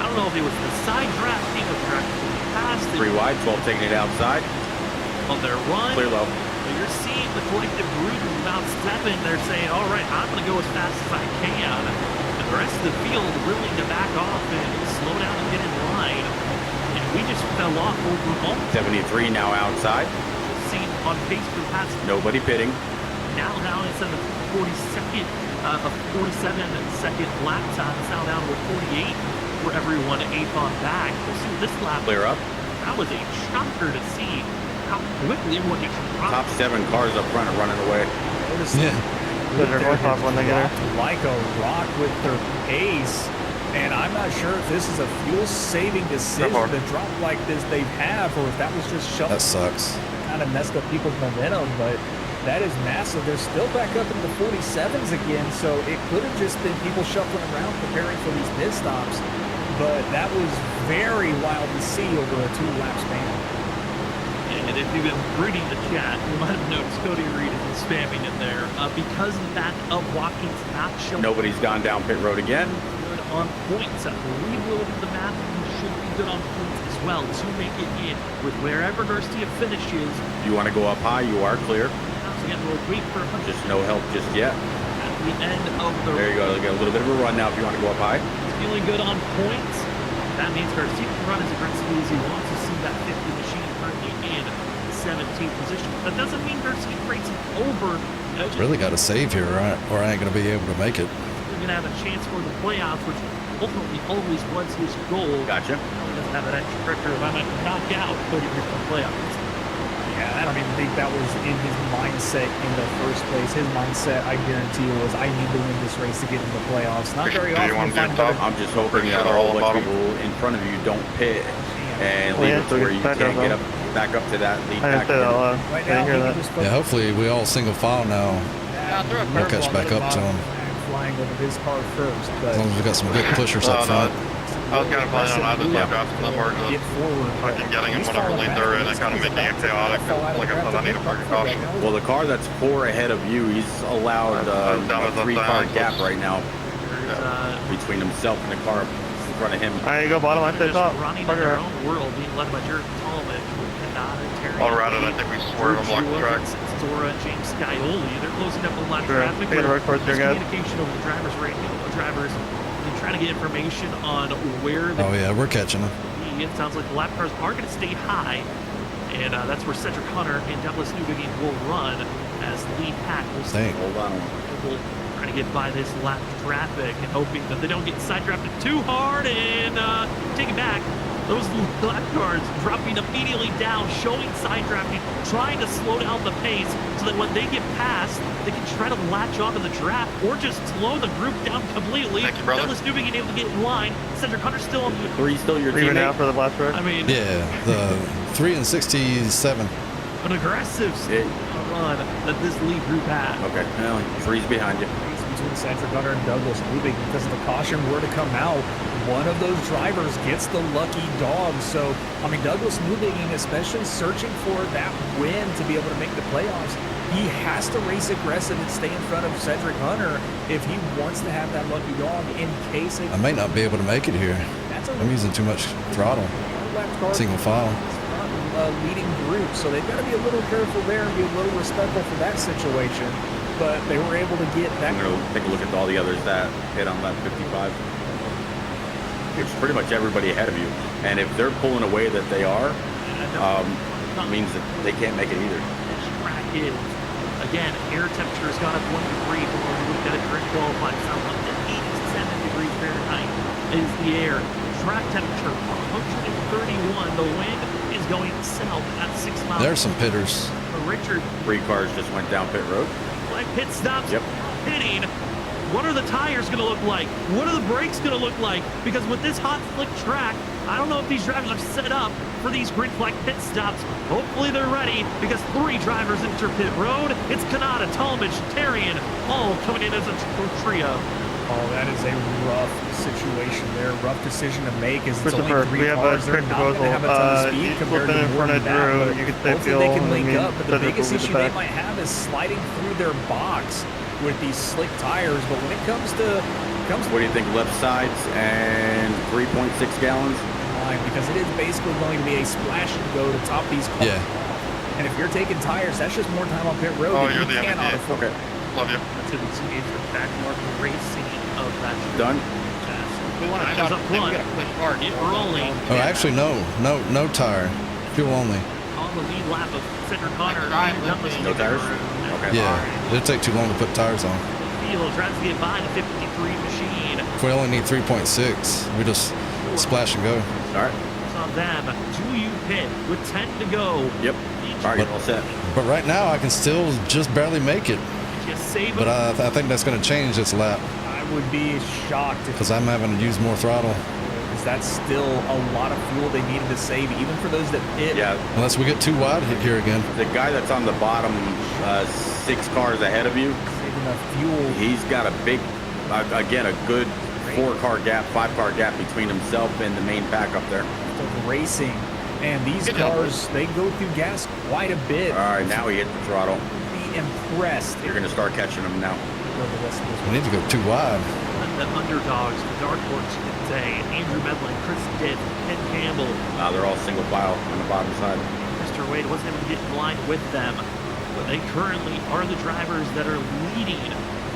I don't know if it was the side drafting of drafting past.
3 wide, 12 taking it outside.
On their run.
Clear low.
You're seeing the collective group of about 7. They're saying, all right, I'm going to go as fast as I can. And the rest of the field willing to back off and we just fell off overall.
73 now outside.
Seen on pace for the past.
Nobody pitting.
Now instead of 47 second lap time, it's now down to 48 for everyone, 8th on back. We'll see this lap.
Clear up.
That was a shocker to see how quickly everyone gets dropped.
Top 7 cars up front are running away.
Yeah.
Like a rock with their pace. And I'm not sure if this is a fuel-saving decision to drop like this they have, or if that was just shuffling.
That sucks.
Kind of messed up people's momentum, but that is massive. They're still back up into the 47s again, so it could have just been people shuffling around preparing for these pit stops. But that was very wild to see over a 2-lap span.
And if you've been reading the chat, you might have noticed Cody Reed is spamming in there because of that of Watkins not showing.
Nobody's gone down pit road again.
Good on points. I believe we'll look at the map. You should be good on points as well to make it in with wherever Garcia finishes.
You want to go up high? You are clear.
Again, we'll wait for
just no help just yet.
At the end of the.
There you go. You got a little bit of a run now if you want to go up high.
He's feeling good on points. That means Garcia can run as aggressively as he wants to see that 50 machine currently in 17th position. That doesn't mean Garcia breaks it over.
Really got to save here, or I ain't going to be able to make it.
We're going to have a chance for the playoffs, which ultimately always was his goal.
Gotcha.
He doesn't have that extra pressure if I might knock out Cody Reed from the playoffs.
Yeah, I don't even think that was in his mindset in the first place. His mindset, I guarantee you, was I need to win this race to get into the playoffs. Not very often you find better.
I'm just hoping that all the people in front of you don't pit and leave it to where you can't get up, back up to that lead back.
Right now,
yeah, hopefully we all single file now. We'll catch back up to him.
Flying over his car first, but
as long as we got some good pushers up front.
I was kind of planning on either side dropping them or just fucking getting in whatever lane they're in and kind of making it chaotic. Like I said, I need a parking caution.
Well, the car that's 4 ahead of you, he's allowed a 3-car gap right now between himself and the car in front of him.
Alright, you go bottom, I stay top.
Running in their own world, being led by Jared Tallman,
All right, and I think we swerve and block the track.
Dora, James Scioli, they're closing up the lap
Sure.
traffic.
Take the right towards your guys.
Communication over the driver's radio. Drivers and trying to get information on where.
Oh yeah, we're catching them.
It sounds like the lap cars are going to stay high, and that's where Cedric Hunter and Douglas Newbegin will run as the lead pack.
Hold on.
We'll try to get by this lap traffic and hoping that they don't get side drafted too hard and take it back. Those lap cars dropping immediately down, showing side drafting, trying to slow down the pace so that when they get past, they can try to latch onto the draft or just slow the group down completely.
Thank you, brother.
Douglas Newbegin able to get in line. Cedric Hunter still on the.
3 still your
Even
teammate?
out for the last race.
I mean,
yeah, the 3 and 67.
An aggressive run that this lead group had.
Okay, well, 3's behind you.
Between Cedric Hunter and Douglas Newbegin, because if the caution were to come out, one of those drivers gets the lucky dog. So, I mean, Douglas Newbegin, especially searching for that win to be able to make the playoffs, he has to race aggressive and stay in front of Cedric Hunter if he wants to have that lucky dog in case
I may not be able to make it here. I'm using too much throttle. Single file.
Leading group, so they've got to be a little careful there and be a little respectful for that situation. But they were able to get that.
I'm going to take a look at all the others that hit on lap 55. Which is pretty much everybody ahead of you. And if they're pulling away that they are, means that they can't make it either.
This track is, again, air temperature has gone up 1 degree from when we looked at it during qualifying. Sounds up to 87 degrees Fahrenheit is the air. Track temperature 131. The wind is going south at 6 miles.
There's some pitters.
Richard.
3 cars just went down pit road.
Like pit stops.
Yep.
Pitting. What are the tires going to look like? What are the brakes going to look like? Because with this hot, slick track, I don't know if these drivers are set up for these green flag pit stops. Hopefully they're ready because 3 drivers enter pit road. It's Kanata, Talmadge, Tarian, all coming in as a trio.
Oh, that is a rough situation there. Rough decision to make as it's only
Christopher,
3
we have
cars.
a
They're
strict
not going to have a ton of
proposal.
speed
You
compared
flip
to
in
more
front
than
of
that.
Drew,
But
you can stay
hopefully they
fuel,
can link
and
up. But the
Cedric
biggest
will be the
issue they
back.
might have is sliding through their box with these slick tires. But when it comes to
What do you think, left sides and 3.6 gallons?
because it is basically going to be a splash and go to top these cars.
Yeah.
And if you're taking tires, that's just more time on pit road.
Oh,
that
you're
you
the
cannot
MVP.
afford.
Okay.
Love you.
That's the back mark racing of that.
Done.
We want to shot
up front.
We got to push hard.
Get rolling.
Oh, actually, no tire. Fuel only.
On the lead lap of Cedric Connor.
No tires? Okay.
Yeah, it'll take too long to put tires on.
Field tries to get by the 53 machine.
If we only need 3.6, we just splash and go.
All right.
It's on them. Do you pit with 10 to go?
Yep. All right, you're all set.
But right now, I can still just barely make it.
Just save
But I think that's going to change this lap.
I would be shocked
because I'm having to use more throttle.
Because that's still a lot of fuel they needed to save, even for those that pit.
Yeah.
Unless we get too wide here again.
The guy that's on the bottom 6 cars ahead of you,
Save enough fuel.
he's got a big, again, a good 4-car gap, 5-car gap between himself and the main pack up there.
Racing. And these cars, they go through gas quite a bit.
All right, now he hit the throttle.
Be impressed.
You're going to start catching him now.
We need to go too wide.
The underdogs, the dark horse, you could say. Andrew Medlin, Chris Ditt, Ken Campbell.
They're all single file on the bottom side.
Mr. Wade wasn't able to get in line with them, but they currently are the drivers that are leading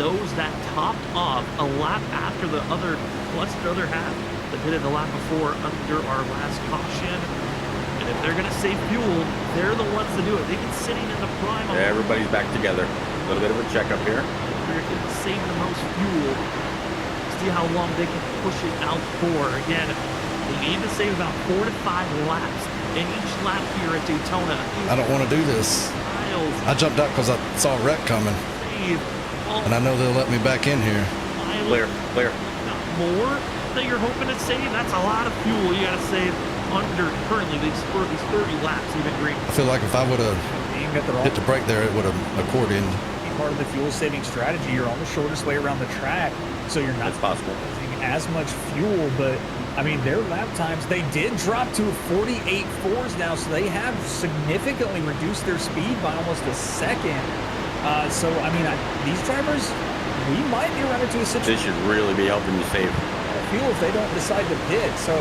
those that topped off a lap after the other, plus the other half that pitted the lap before under our last caution. And if they're going to save fuel, they're the ones to do it. They've been sitting in the prime.
Yeah, everybody's back together. A little bit of a checkup here.
They're going to save the most fuel. See how long they can push it out for. Again, they need to save about 4 to 5 laps in each lap here at Daytona.
I don't want to do this.
Miles.
I jumped out because I saw a wreck coming. And I know they'll let me back in here.
Clear.
Not more that you're hoping to save. That's a lot of fuel you got to save under currently these 30 laps even green.
I feel like if I would have hit the brake there, it would have accordioned.
Part of the fuel saving strategy, you're on the shortest way around the track, so you're not using as much fuel. But I mean, their lap times, they did drop to 48.4s now, so they have significantly reduced their speed by almost a second. So I mean, these drivers, we might be running into a situation.
This should really be helping you save
fuel if they don't decide to pit. So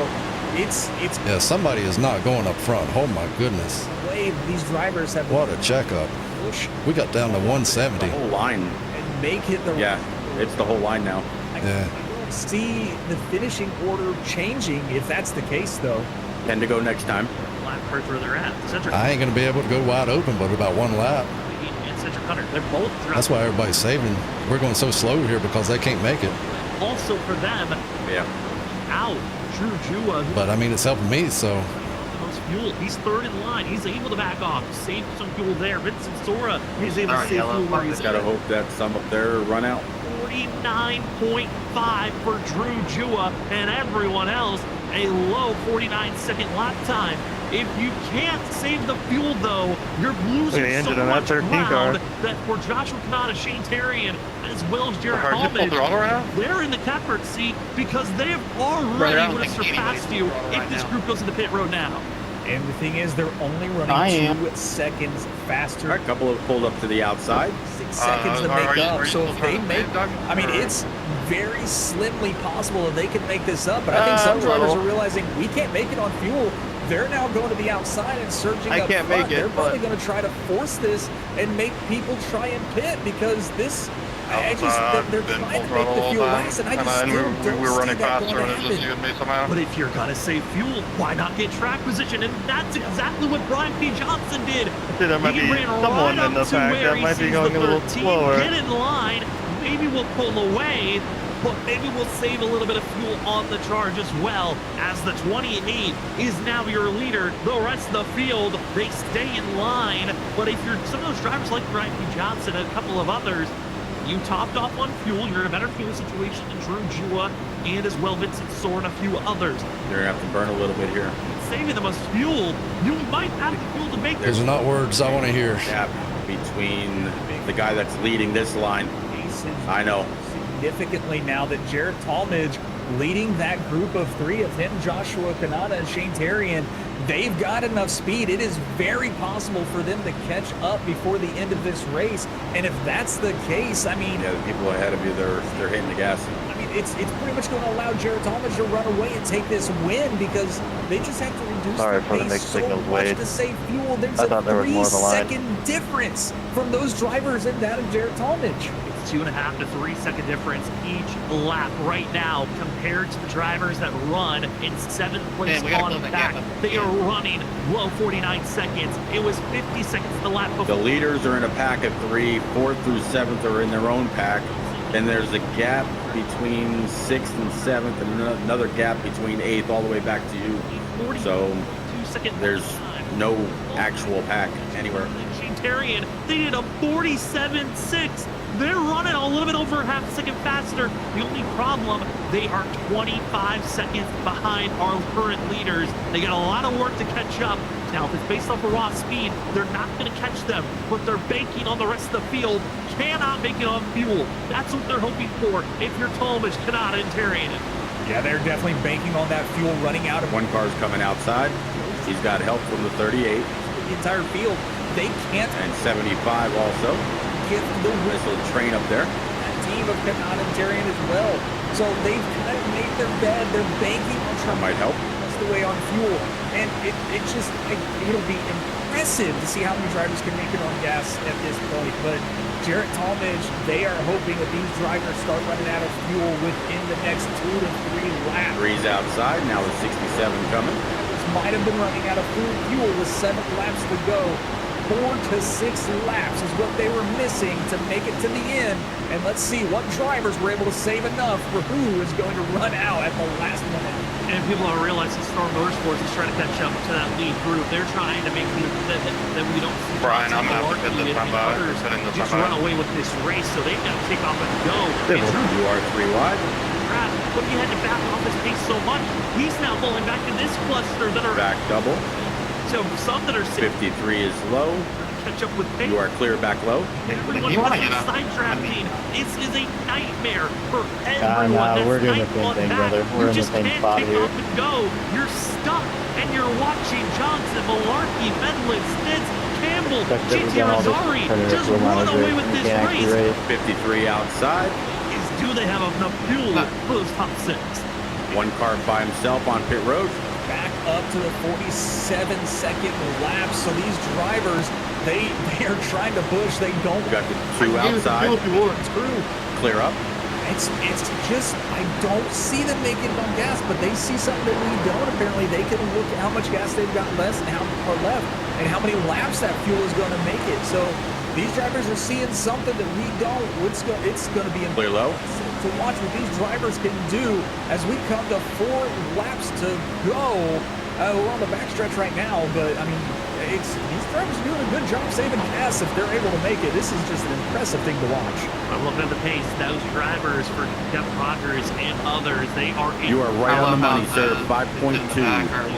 it's
yeah, somebody is not going up front. Oh my goodness.
the way these drivers have
What a checkup. We got down to 170.
the whole line.
and make it the
Yeah, it's the whole line now.
Yeah.
I don't see the finishing order changing if that's the case, though.
10 to go next time.
Lap cards where they're at. Cedric
I ain't going to be able to go wide open, but about 1 lap.
and Cedric Hunter, they're both dropping.
That's why everybody's saving. We're going so slow here because they can't make it.
Also for them,
Yeah.
out. Drew Jua, who
But I mean, it's helping me, so.
the most fuel. He's third in line. He's able to back off, save some fuel there. Vincent Sora, he's able to save fuel where he's
Gotta hope that some up there run out.
49.5 for Drew Jua and everyone else. A low 49-second lap time. If you can't save the fuel, though, you're losing so
on that
much
13
ground
car.
that for Joshua Kanata, Shane Tarian, as well as Jared
Are you full throttle right now?
they're in the catbird seat because they have
Brother,
already
I don't
would have
think
surpassed
anybody's
you
full throttle
if
right
this
now.
group goes into pit road now.
And the thing is, they're only
I
running
am.
2 seconds faster.
A couple have pulled up to the outside.
6 seconds to
are
make
you-
up.
are you
So
still
if they
trying to
make,
pit, Doug?
I mean,
Or-
it's very slimly possible that they can make this up. But I think some drivers
little.
are realizing we can't make it on fuel. They're now going to the outside and surging
I
up
can't
front.
make it,
They're probably
but-
going to try to force this and make people try and pit because this.
I've
they're
been
trying
full
to make
throttle
the
all
fuel
time,
last, and I
and
just still
we
don't
were
see
running
that
faster,
going
and
to
it just
happen.
you and me somehow.
But if you're gonna save fuel, why not get track position? And that's exactly what Brian P. Johnson did.
See, there might
He
be
ran
someone
right
in the
up to
pack
where
that
he
might be
sees
going
the
a little
13,
slower.
Get in line. Maybe we'll pull away, but maybe we'll save a little bit of fuel on the charge as well. As the 28 is now your leader. The rest of the field, they stay in line. But if you're some of those drivers like Brian P. Johnson and a couple of others, you topped off on fuel. You're in a better fuel situation than Drew Jua and as well Vincent Soar and a few others.
They're gonna have to burn a little bit here.
Saving the most fuel, you might have the fuel to make
Those are not words I want to hear.
Gap between the guy that's leading this line. I know.
Significantly now that Jared Talmadge leading that group of 3 of him, Joshua Kanata and Shane Tarian, they've got enough speed. It is very possible for them to catch up before the end of this race. And if that's the case, I mean,
Yeah, the people ahead of you, they're hitting the gas.
I mean, it's pretty much going to allow Jared Talmadge to run away and take this win because they just have to reduce
Sorry
the
for the
pace
mixed
so
signals,
much
Wade.
to save fuel. There's
I
a
thought there was more of a line.
3-second difference from those drivers and that of Jared Talmadge.
It's 2.5 to 3 second difference each lap right now compared to the drivers that run in 7th place on back. They are running low 49 seconds. It was 50 seconds the lap before.
The leaders are in a pack of 3, 4th through 7th are in their own pack. Then there's a gap between 6th and 7th, and another gap between 8th all the way back to you. So there's no actual pack anywhere.
They did a 47.6. They're running a little bit over half a second faster. The only problem, they are 25 seconds behind our current leaders. They got a lot of work to catch up. Now, if it's based off of raw speed, they're not going to catch them, but they're banking on the rest of the field. Cannot make it on fuel. That's what they're hoping for if you're Talmadge, Canada, and Tarian.
Yeah, they're definitely banking on that fuel running out of.
One car's coming outside. He's got help from the 38.
The entire field. They can't.
And 75 also.
Get the
whistle train up there.
That team of Canada and Tarian as well. So they've kind of made their bed. They're banking on trying.
That might help.
That's the way on fuel. And it'll be impressive to see how many drivers can make it on gas at this point. But Jarrett Talmadge, they are hoping that these drivers start running out of fuel within the next 2 to 3 laps.
3's outside. Now with 67 coming.
This might have been running out of fuel with 7 laps to go. 4 to 6 laps is what they were missing to make it to the end. And let's see what drivers were able to save enough for who is going to run out at the last minute.
And people don't realize that Storm Motorsports is trying to catch up to that lead group. They're trying to make the commitment that we don't see.
Brian, I'm going to have to get this time by.
Just run away with this race, so they've got to take off and go.
You are 3 wide.
But he had to back off his pace so much. He's now falling back in this cluster that are
back double.
So some that are
53 is low.
Catch up with pace.
You are clear back low.
Everyone wants to side drafting. This is a nightmare for everyone.
No, we're doing the same thing, brother. We're in the same spot here.
You just can't take off and go. You're stuck, and you're watching Johnson, Malarkey, Medlin, Stitz, Campbell, GT Rosari just run away with this race.
53 outside.
Do they have enough fuel for those top 6?
One car by himself on pit road.
Back up to the 47-second lap. So these drivers, they are trying to push. They don't.
Got the 2 outside. Clear up.
It's just, I don't see them making it on gas, but they see something that we don't. Apparently, they can look at how much gas they've got less and how many laps that fuel is going to make it. So these drivers are seeing something that we don't. It's going to be
clear low
to watch what these drivers can do as we come to 4 laps to go. We're on the backstretch right now, but I mean, these drivers are doing a good job saving gas if they're able to make it. This is just an impressive thing to watch.
I'm looking at the pace. Those drivers for Jeff Rogers and others, they are.
You are right on the money, sir. 5.2.
They're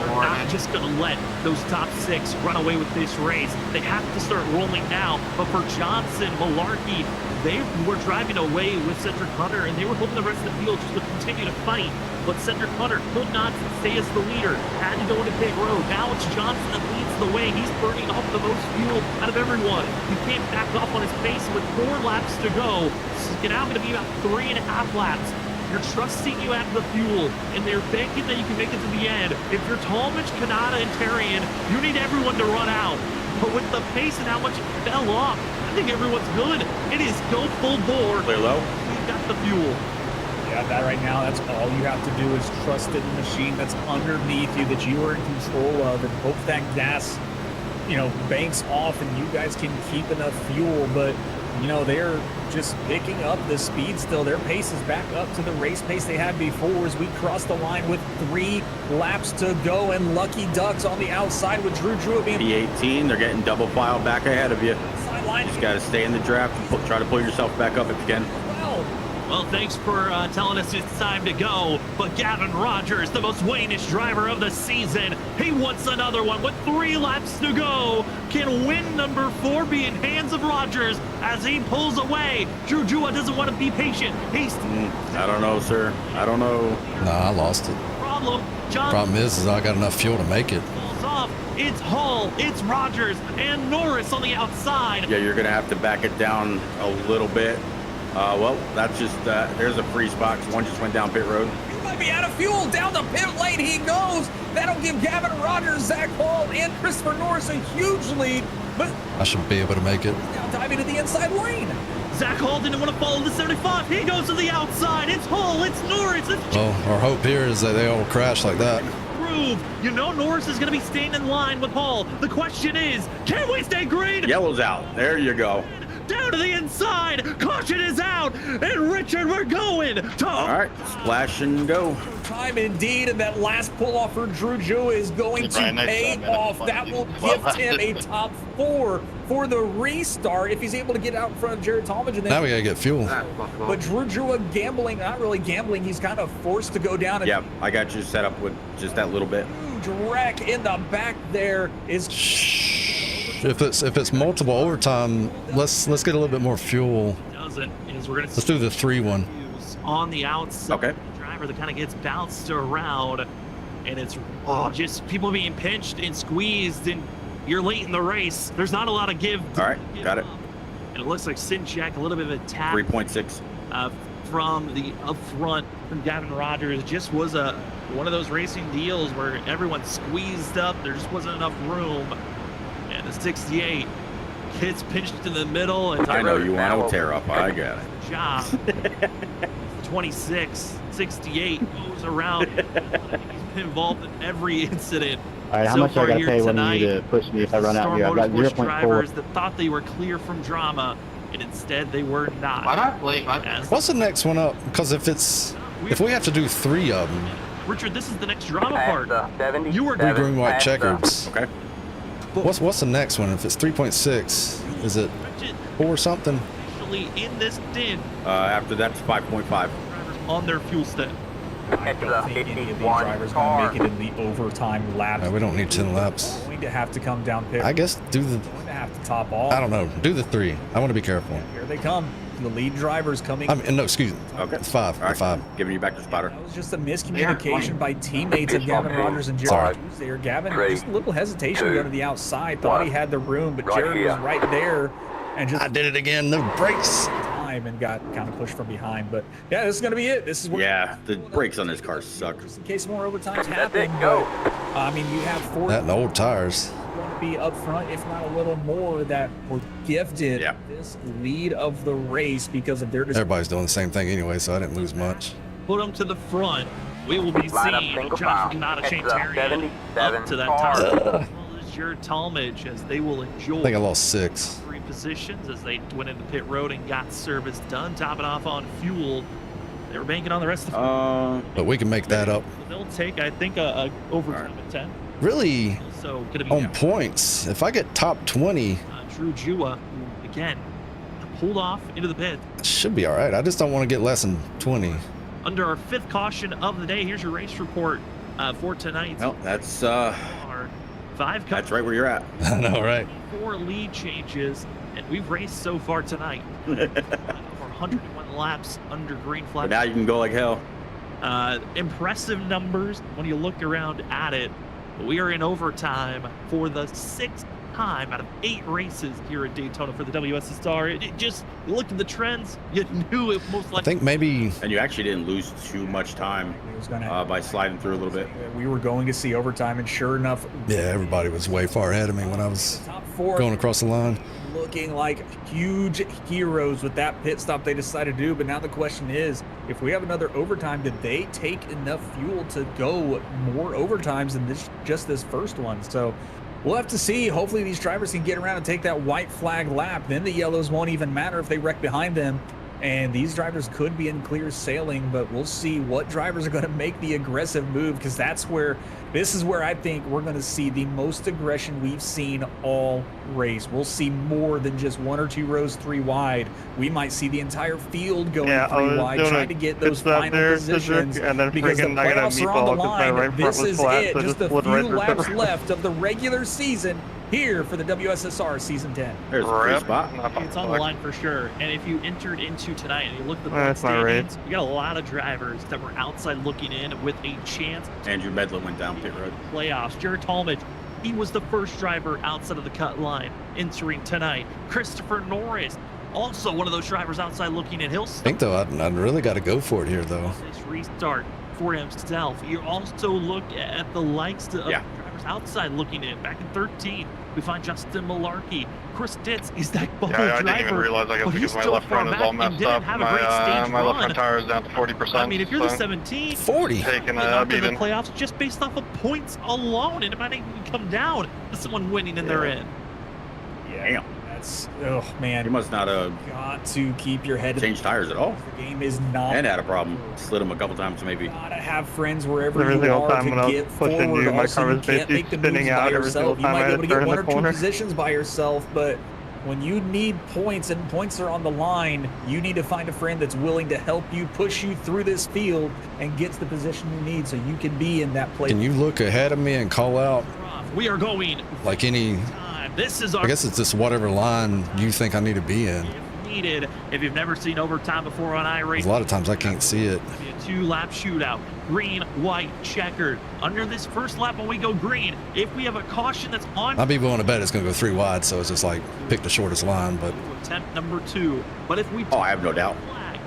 not just going to let those top 6 run away with this race. They have to start rolling now. But for Johnson, Malarkey, they were driving away with Cedric Hunter, and they were hoping the rest of the field just would continue to fight. But Cedric Hunter could not stay as the leader. Had to go into pit road. Now it's Johnson that leads the way. He's burning off the most fuel out of everyone. He can't back off on his pace with 4 laps to go. This is now going to be about 3.5 laps. You're trusting you have the fuel, and they're banking that you can make it to the end. If you're Talmadge, Canada, and Tarian, you need everyone to run out. But with the pace and how much it fell off, I think everyone's good. It is go full bore.
Clear low.
We've got the fuel.
Yeah, that right now, that's all you have to do is trust in the machine that's underneath you, that you are in control of, and hope that gas, banks off and you guys can keep enough fuel. But, they're just picking up the speed still. Their pace is back up to the race pace they had before as we cross the line with 3 laps to go, and Lucky Ducks on the outside with Drew being
P18. They're getting double file back ahead of you. Sideline. Just got to stay in the draft and try to pull yourself back up if you can.
Well, thanks for telling us it's time to go. But Gavin Rogers, the most Waynish driver of the season, he wants another one with 3 laps to go. Can win number 4 be in hands of Rogers as he pulls away? Drew Jua doesn't want to be patient.
I don't know, sir. I don't know.
Nah, I lost it. Problem is I got enough fuel to make it.
Off. It's Hall, it's Rogers, and Norris on the outside.
Yeah, you're going to have to back it down a little bit. Well, that's just, there's a free spot. One just went down pit road.
He might be out of fuel. Down the pit lane he goes. That'll give Gavin Rogers, Zach Hall, and Christopher Norris a huge lead. But
I should be able to make it.
Now diving to the inside lane.
Zach Hall didn't want to follow the 75. He goes to the outside. It's Hall. It's Norris. It's
Well, our hope here is that they all crash like that.
You know Norris is going to be staying in line with Hall. The question is, can we stay green?
Yellow's out. There you go.
Down to the inside. Caution is out. And Richard, we're going to...
All right, splash and go.
Time indeed, and that last pull off for Drew Jua is going to pay off. That will gift him a top 4 for the restart if he's able to get out in front of Jared Talmadge.
Now we gotta get fuel.
But Drew Jua gambling, not really gambling, he's kind of forced to go down.
Yeah, I got you set up with just that little bit.
Huge wreck in the back there is...
If it's multiple overtime, let's get a little bit more fuel. Let's do the 3-1
on the outside.
Okay.
Driver that kind of gets bounced around, and it's just people being pinched and squeezed, and you're late in the race. There's not a lot of give.
All right, got it.
And it looks like Sinchak, a little bit of a tap.
3.6
from the up front from Gavin Rogers. Just was one of those racing deals where everyone squeezed up. There just wasn't enough room. And the 68 gets pinched in the middle. And
I know you want to tear up. I got it.
Job. 26, 68 goes around. He's been involved in every incident.
All right, how much I got to pay when you need to push me if I run out here? I've got 0.4.
Drivers that thought they were clear from drama, and instead they were not.
Why not blame?
What's the next one up? Because if we have to do 3 of them.
Richard, this is the next drama part. You were
green, white checkers.
Okay.
What's the next one? If it's 3.6, is it 4 something?
Actually, in this din.
After that's 5.5.
On their fuel step.
I don't think any of these drivers going to make it in the overtime laps.
No, we don't need 10 laps.
We're going to have to come down pit.
I guess do the...
We're going to have to top off.
I don't know. Do the 3. I want to be careful.
Here they come. The lead drivers coming.
No, excuse me.
Okay.
It's 5.
All right.
5.
Giving you back to spotter.
That was just a miscommunication by teammates of Gavin Rogers and Jared there. Gavin, just a little hesitation going to the outside. Thought he had the room, but Jared was right there. And just
I did it again. No brakes.
And got kind of pushed from behind. But yeah, this is going to be it. This is where
the brakes on this car suck.
Just in case more overtimes happen. Go. I mean, you have 4.
That and old tires.
Want to be up front, if not a little more, that were gifted this lead of the race because of their.
Everybody's doing the same thing anyway, so I didn't lose much.
Put them to the front. We will be seeing John Canada up to that tire. Jared Talmadge as they will enjoy.
I think I lost 6.
Positions as they went into pit road and got service done, topping off on fuel. They were banking on the rest of the
but we can make that up.
They'll take, I think, a overtime at 10.
Really?
So gonna be
on points. If I get top 20,
Drew Jua again pulled off into the pit.
Should be all right. I just don't want to get less than 20.
Under our 5th caution of the day, here's your race report for tonight.
Well, that's
5.
That's right where you're at.
I know, right?
4 lead changes, and we've raced so far tonight. For 101 laps under green flag.
But now you can go like hell.
Impressive numbers when you look around at it. We are in overtime for the 6th time out of 8 races here at Daytona for the WSSR. It just, you looked at the trends, you knew it most likely.
I think maybe.
And you actually didn't lose too much time by sliding through a little bit.
We were going to see overtime, and sure enough.
Yeah, everybody was way far ahead of me when I was going across the line.
Looking like huge heroes with that pit stop they decided to do. But now the question is, if we have another overtime, did they take enough fuel to go more overtimes than just this first one? So we'll have to see. Hopefully these drivers can get around and take that white flag lap. Then the yellows won't even matter if they wreck behind them. And these drivers could be in clear sailing, but we'll see what drivers are going to make the aggressive move, because this is where I think we're going to see the most aggression we've seen all race. We'll see more than just 1 or 2 rows 3 wide. We might see the entire field going 3 wide, trying to get those final positions,
and then
because the playoffs are on the line. This is it.
So
just a few laps left of the regular season here for the WSSR Season 10.
There's a free spot.
It's on the line for sure. And if you entered into tonight and you look at the standings, you got a lot of drivers that were outside looking in with a chance.
Andrew Medlin went down pit road.
Playoffs. Jared Talmadge, he was the first driver outside of the cut line entering tonight. Christopher Norris, also one of those drivers outside looking in.
I think, though, I really got to go for it here, though.
This restart for himself. You also look at the likes of drivers outside looking in. Back in 13, we find Justin Malarkey. Chris Ditz is that bubble
I
driver.
didn't even realize, I guess,
but
because
he's
my
still
left
far
front is
back
all
and
messed
didn't
up.
have a great stage
My left
run.
front tire is down to 40%.
I mean, if you're the
so
17,
40.
taking
a
a
in the
beating.
playoffs just based off of points alone, and it might even come down to someone winning in their end.
Yeah. That's, oh man.
You must not have
got to keep your head.
Changed tires at all.
The game is not.
And had a problem. Slid them a couple times maybe.
Gotta have friends wherever
Every
you
single
are
time
to
when I was
get
pushing
forward.
you, my
Also,
car
you
was
can't
basically
make the
spinning
moves
out
by
every single
yourself. You
time
might
I
be
had
able to
to turn
get
in
one
the
or two
corner.
positions by yourself, but when you need points and points are on the line, you need to find a friend that's willing to help you push you through this field and get to the position you need so you can be in that place.
Can you look ahead of me and call out
We are going
like any?
This is our,
I guess it's just whatever line you think I need to be in.
needed. If you've never seen overtime before on iRacing,
A lot of times I can't see it.
It'll be a two-lap shootout. Green, white, checkered. Under this first lap when we go green, if we have a caution that's on,
I'd be willing to bet it's going to go 3 wide, so it's just like pick the shortest line. But
attempt number 2. But if we
I have no doubt.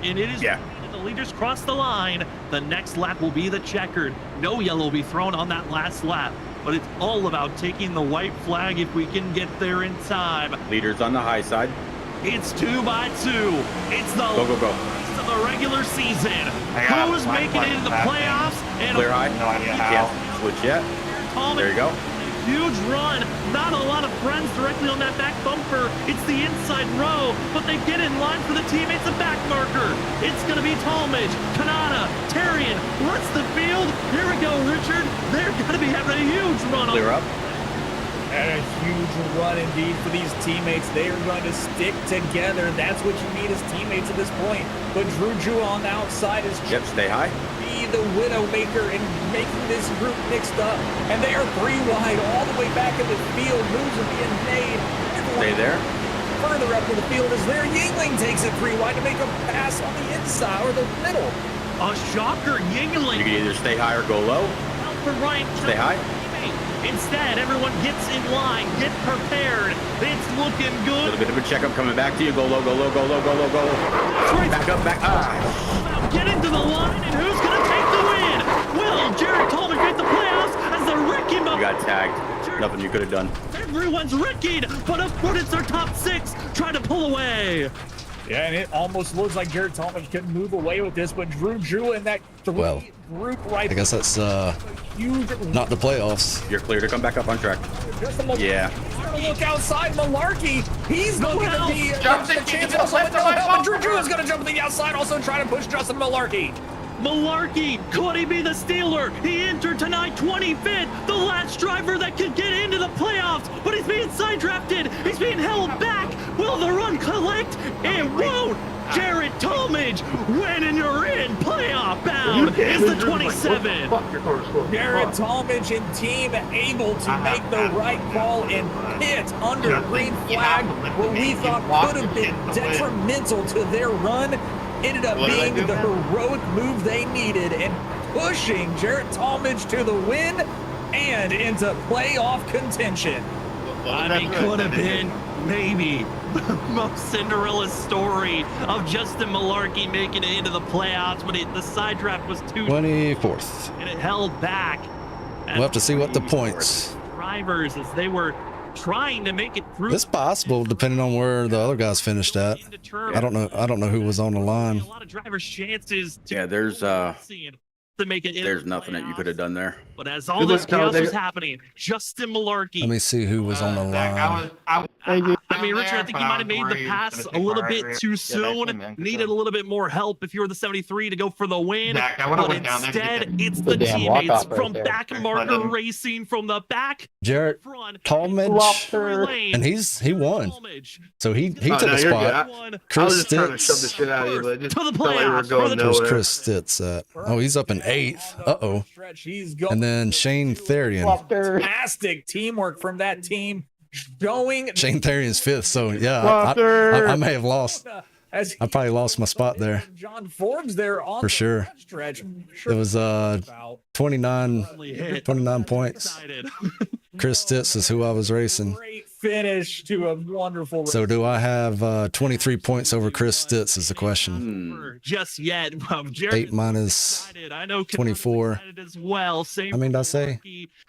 And it is green and the leaders cross the line, the next lap will be the checkered. No yellow will be thrown on that last lap. But it's all about taking the white flag if we can get there in time.
Leaders on the high side.
It's 2 by 2. It's the
go
rest of the regular season. Who's making it into the playoffs? And
clear high.
No idea
You
how.
can't switch yet. There you go.
Huge run. Not a lot of friends directly on that back bumper. It's the inside row, but they get in line for the teammates a back marker. It's going to be Talmadge, Kanata, Terrian, runs the field. Here we go, Richard. They're going to be having a huge run.
Clear up.
And a huge run indeed for these teammates. They are going to stick together. That's what you need as teammates at this point. But Drew Drew on the outside is
stay high.
Be the Widowmaker in making this group mixed up. And they are 3 wide all the way back in the field. Moves are being made.
Stay there.
Further up in the field is there. Yingling takes it 3 wide to make a pass on the inside or the middle.
A shocker, Yingling.
You can either stay high or go low.
Out for Ryan.
Stay high.
Instead, everyone gets in line, get prepared. It's looking
A
good.
little bit of a checkup coming back to you. Go low, go low, go low, go low, go low. Back up, back up.
Get into the line, and who's going to take the win? Will Jared Talmadge make the playoffs as the wrecking ball?
You got tagged. Nothing you could have done.
Everyone's wrecking, but up front it's our top 6 trying to pull away.
Yeah, and it almost looks like Jared Talmadge couldn't move away with this, but Drew Drew in that group right.
I guess that's not the playoffs.
You're clear to come back up on track. Yeah.
Look outside, Malarkey. He's going to be
Jumping
a chance also with no help, and Drew Drew is going to jump to the outside, also trying to push Justin Malarkey.
Malarkey, could he be the stealer? He entered tonight 25th, the last driver that could get into the playoffs, but he's being side drafted. He's being held back. Will the run collect? It won't. Jared Talmadge, when and you're in, playoff bound is the 27.
Jared Talmadge and team able to make the right call and pit under green flag, what we thought could have been detrimental to their run. Ended up being the heroic move they needed and pushing Jared Talmadge to the win and into playoff contention.
I mean, could have been maybe the most Cinderella story of Justin Malarkey making it into the playoffs, but the side draft was too
24th.
and it held back.
We'll have to see what the points.
Drivers as they were trying to make it through.
It's possible, depending on where the other guys finished at. I don't know who was on the line.
A lot of drivers' chances to
there's
to make it.
There's nothing that you could have done there.
But as all this chaos was happening, Justin Malarkey.
Let me see who was on the line.
I mean, Richard, I think you might have made the pass a little bit too soon. Needed a little bit more help if you were the 73 to go for the win. But instead, it's the teammates from back marker racing from the back.
Jared Talmadge, and he won. So he took a spot. Chris Stitz.
To the playoffs.
Where's Chris Stitz at? Oh, he's up in 8th. And then Shane Therian.
Fantastic teamwork from that team.
Shane Therian's 5th, so yeah, I may have lost. I probably lost my spot there.
John Forbes there on
for sure.
Stretch.
It was 29 points. Chris Stitz is who I was racing.
Great finish to a wonderful race.
So do I have 23 points over Chris Stitz is the question.
Just yet.
8 minus 24.
As well. Same
I mean, did I say?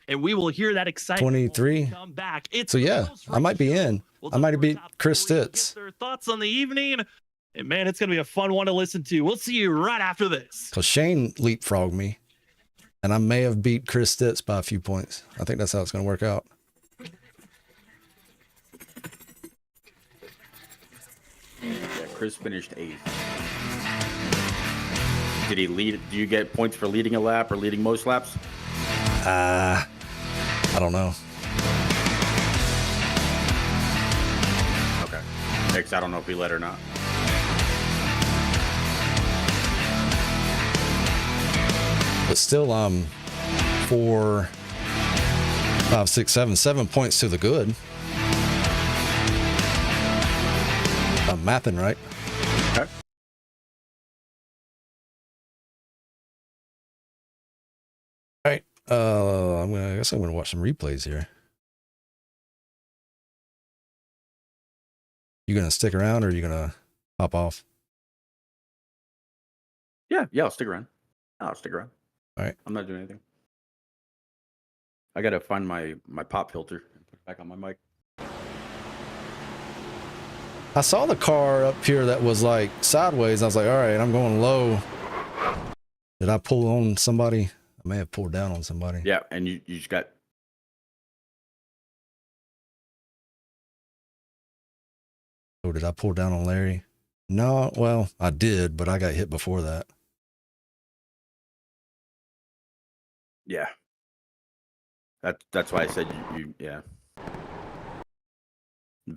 And we will hear that excitement
23.
come back. It's
so yeah, I might be in. I might have beat Chris Stitz.
Their thoughts on the evening. And man, it's going to be a fun one to listen to. We'll see you right after this.
Because Shane leapfrogged me. And I may have beat Chris Stitz by a few points. I think that's how it's going to work out.
Yeah, Chris finished 8th. Did he lead? Do you get points for leading a lap or leading most laps?
I don't know.
Okay. Because I don't know if he led or not.
But still, 4, 5, 6, 7 points to the good. I'm mapping right.
Okay.
All right. I guess I'm gonna watch some replays here. You gonna stick around or are you gonna hop off?
Yeah, I'll stick around. I'll stick around.
All right.
I'm not doing anything. I gotta find my pop filter and put it back on my mic.
I saw the car up here that was like sideways. I was like, all right, I'm going low. Did I pull on somebody? I may have pulled down on somebody.
Yeah, and you just got.
Oh, did I pull down on Larry? No, well, I did, but I got hit before that.
Yeah. That's why I said you yeah.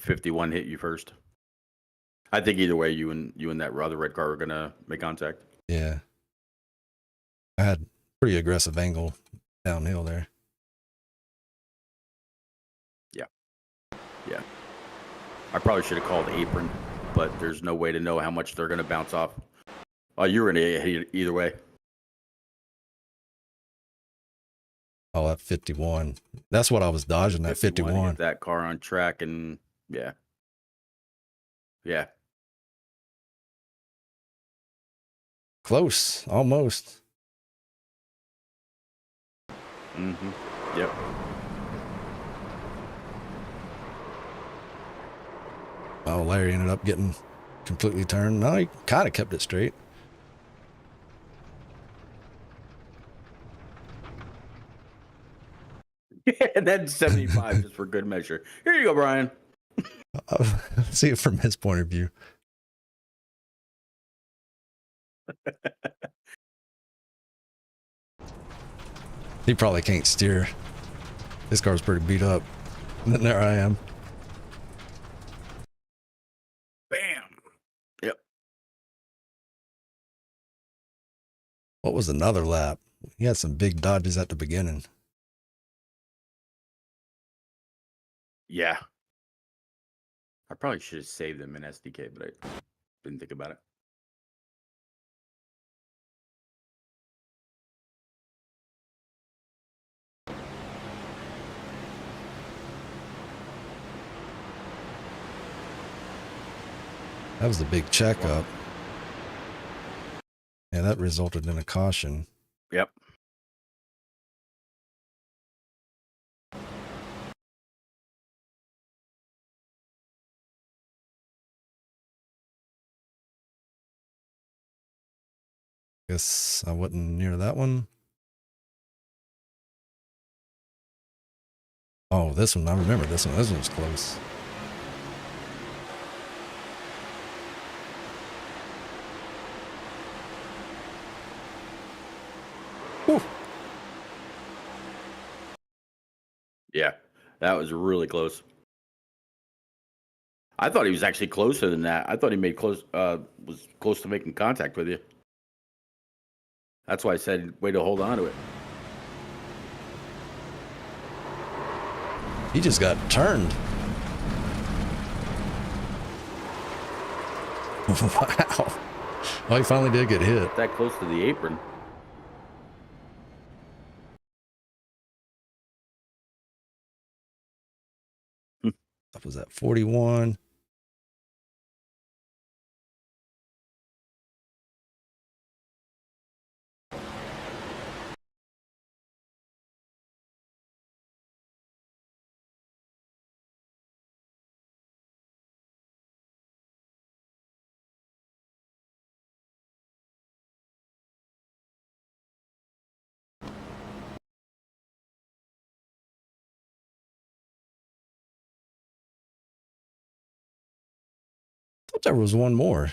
51 hit you first. I think either way, you and that other red car are gonna make contact.
Yeah. I had pretty aggressive angle downhill there.
Yeah. Yeah. I probably should have called apron, but there's no way to know how much they're gonna bounce off. Oh, you were gonna hit either way.
Oh, that 51. That's what I was dodging, that 51.
Hit that car on track and yeah. Yeah.
Close, almost.
Mm-hmm. Yep.
Oh, Larry ended up getting completely turned. No, he kind of kept it straight.
Yeah, that's 75 just for good measure. Here you go, Brian.
See it from his point of view. He probably can't steer. This car's pretty beat up. And then there I am.
Bam. Yep.
What was another lap? He had some big dodges at the beginning.
Yeah. I probably should have saved them in SDK, but I didn't think about it.
That was the big checkup. Yeah, that resulted in a caution.
Yep.
Guess I wasn't near that one. Oh, this one, I remember this one. This one was close. Whew.
Yeah, that was really close. I thought he was actually closer than that. I thought he made was close to making contact with you. That's why I said way to hold on to it.
He just got turned. Wow. Oh, he finally did get hit.
That close to the apron.
That was at 41. Thought there was one more.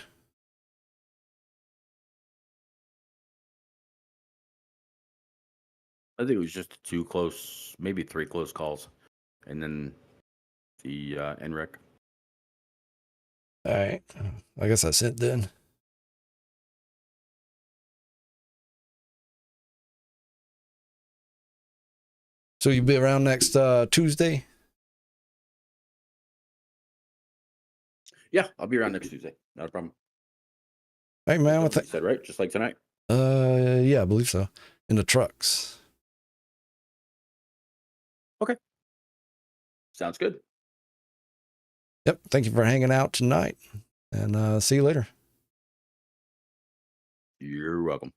I think it was just 2 close, maybe 3 close calls, and then the NREC.
All right. I guess that's it then. So you'll be around next Tuesday?
Yeah, I'll be around next Tuesday. Not a problem.
Hey man, what
you said, right? Just like tonight.
Yeah, I believe so. In the trucks.
Okay. Sounds good.
Yep. Thank you for hanging out tonight, and see you later.
You're welcome.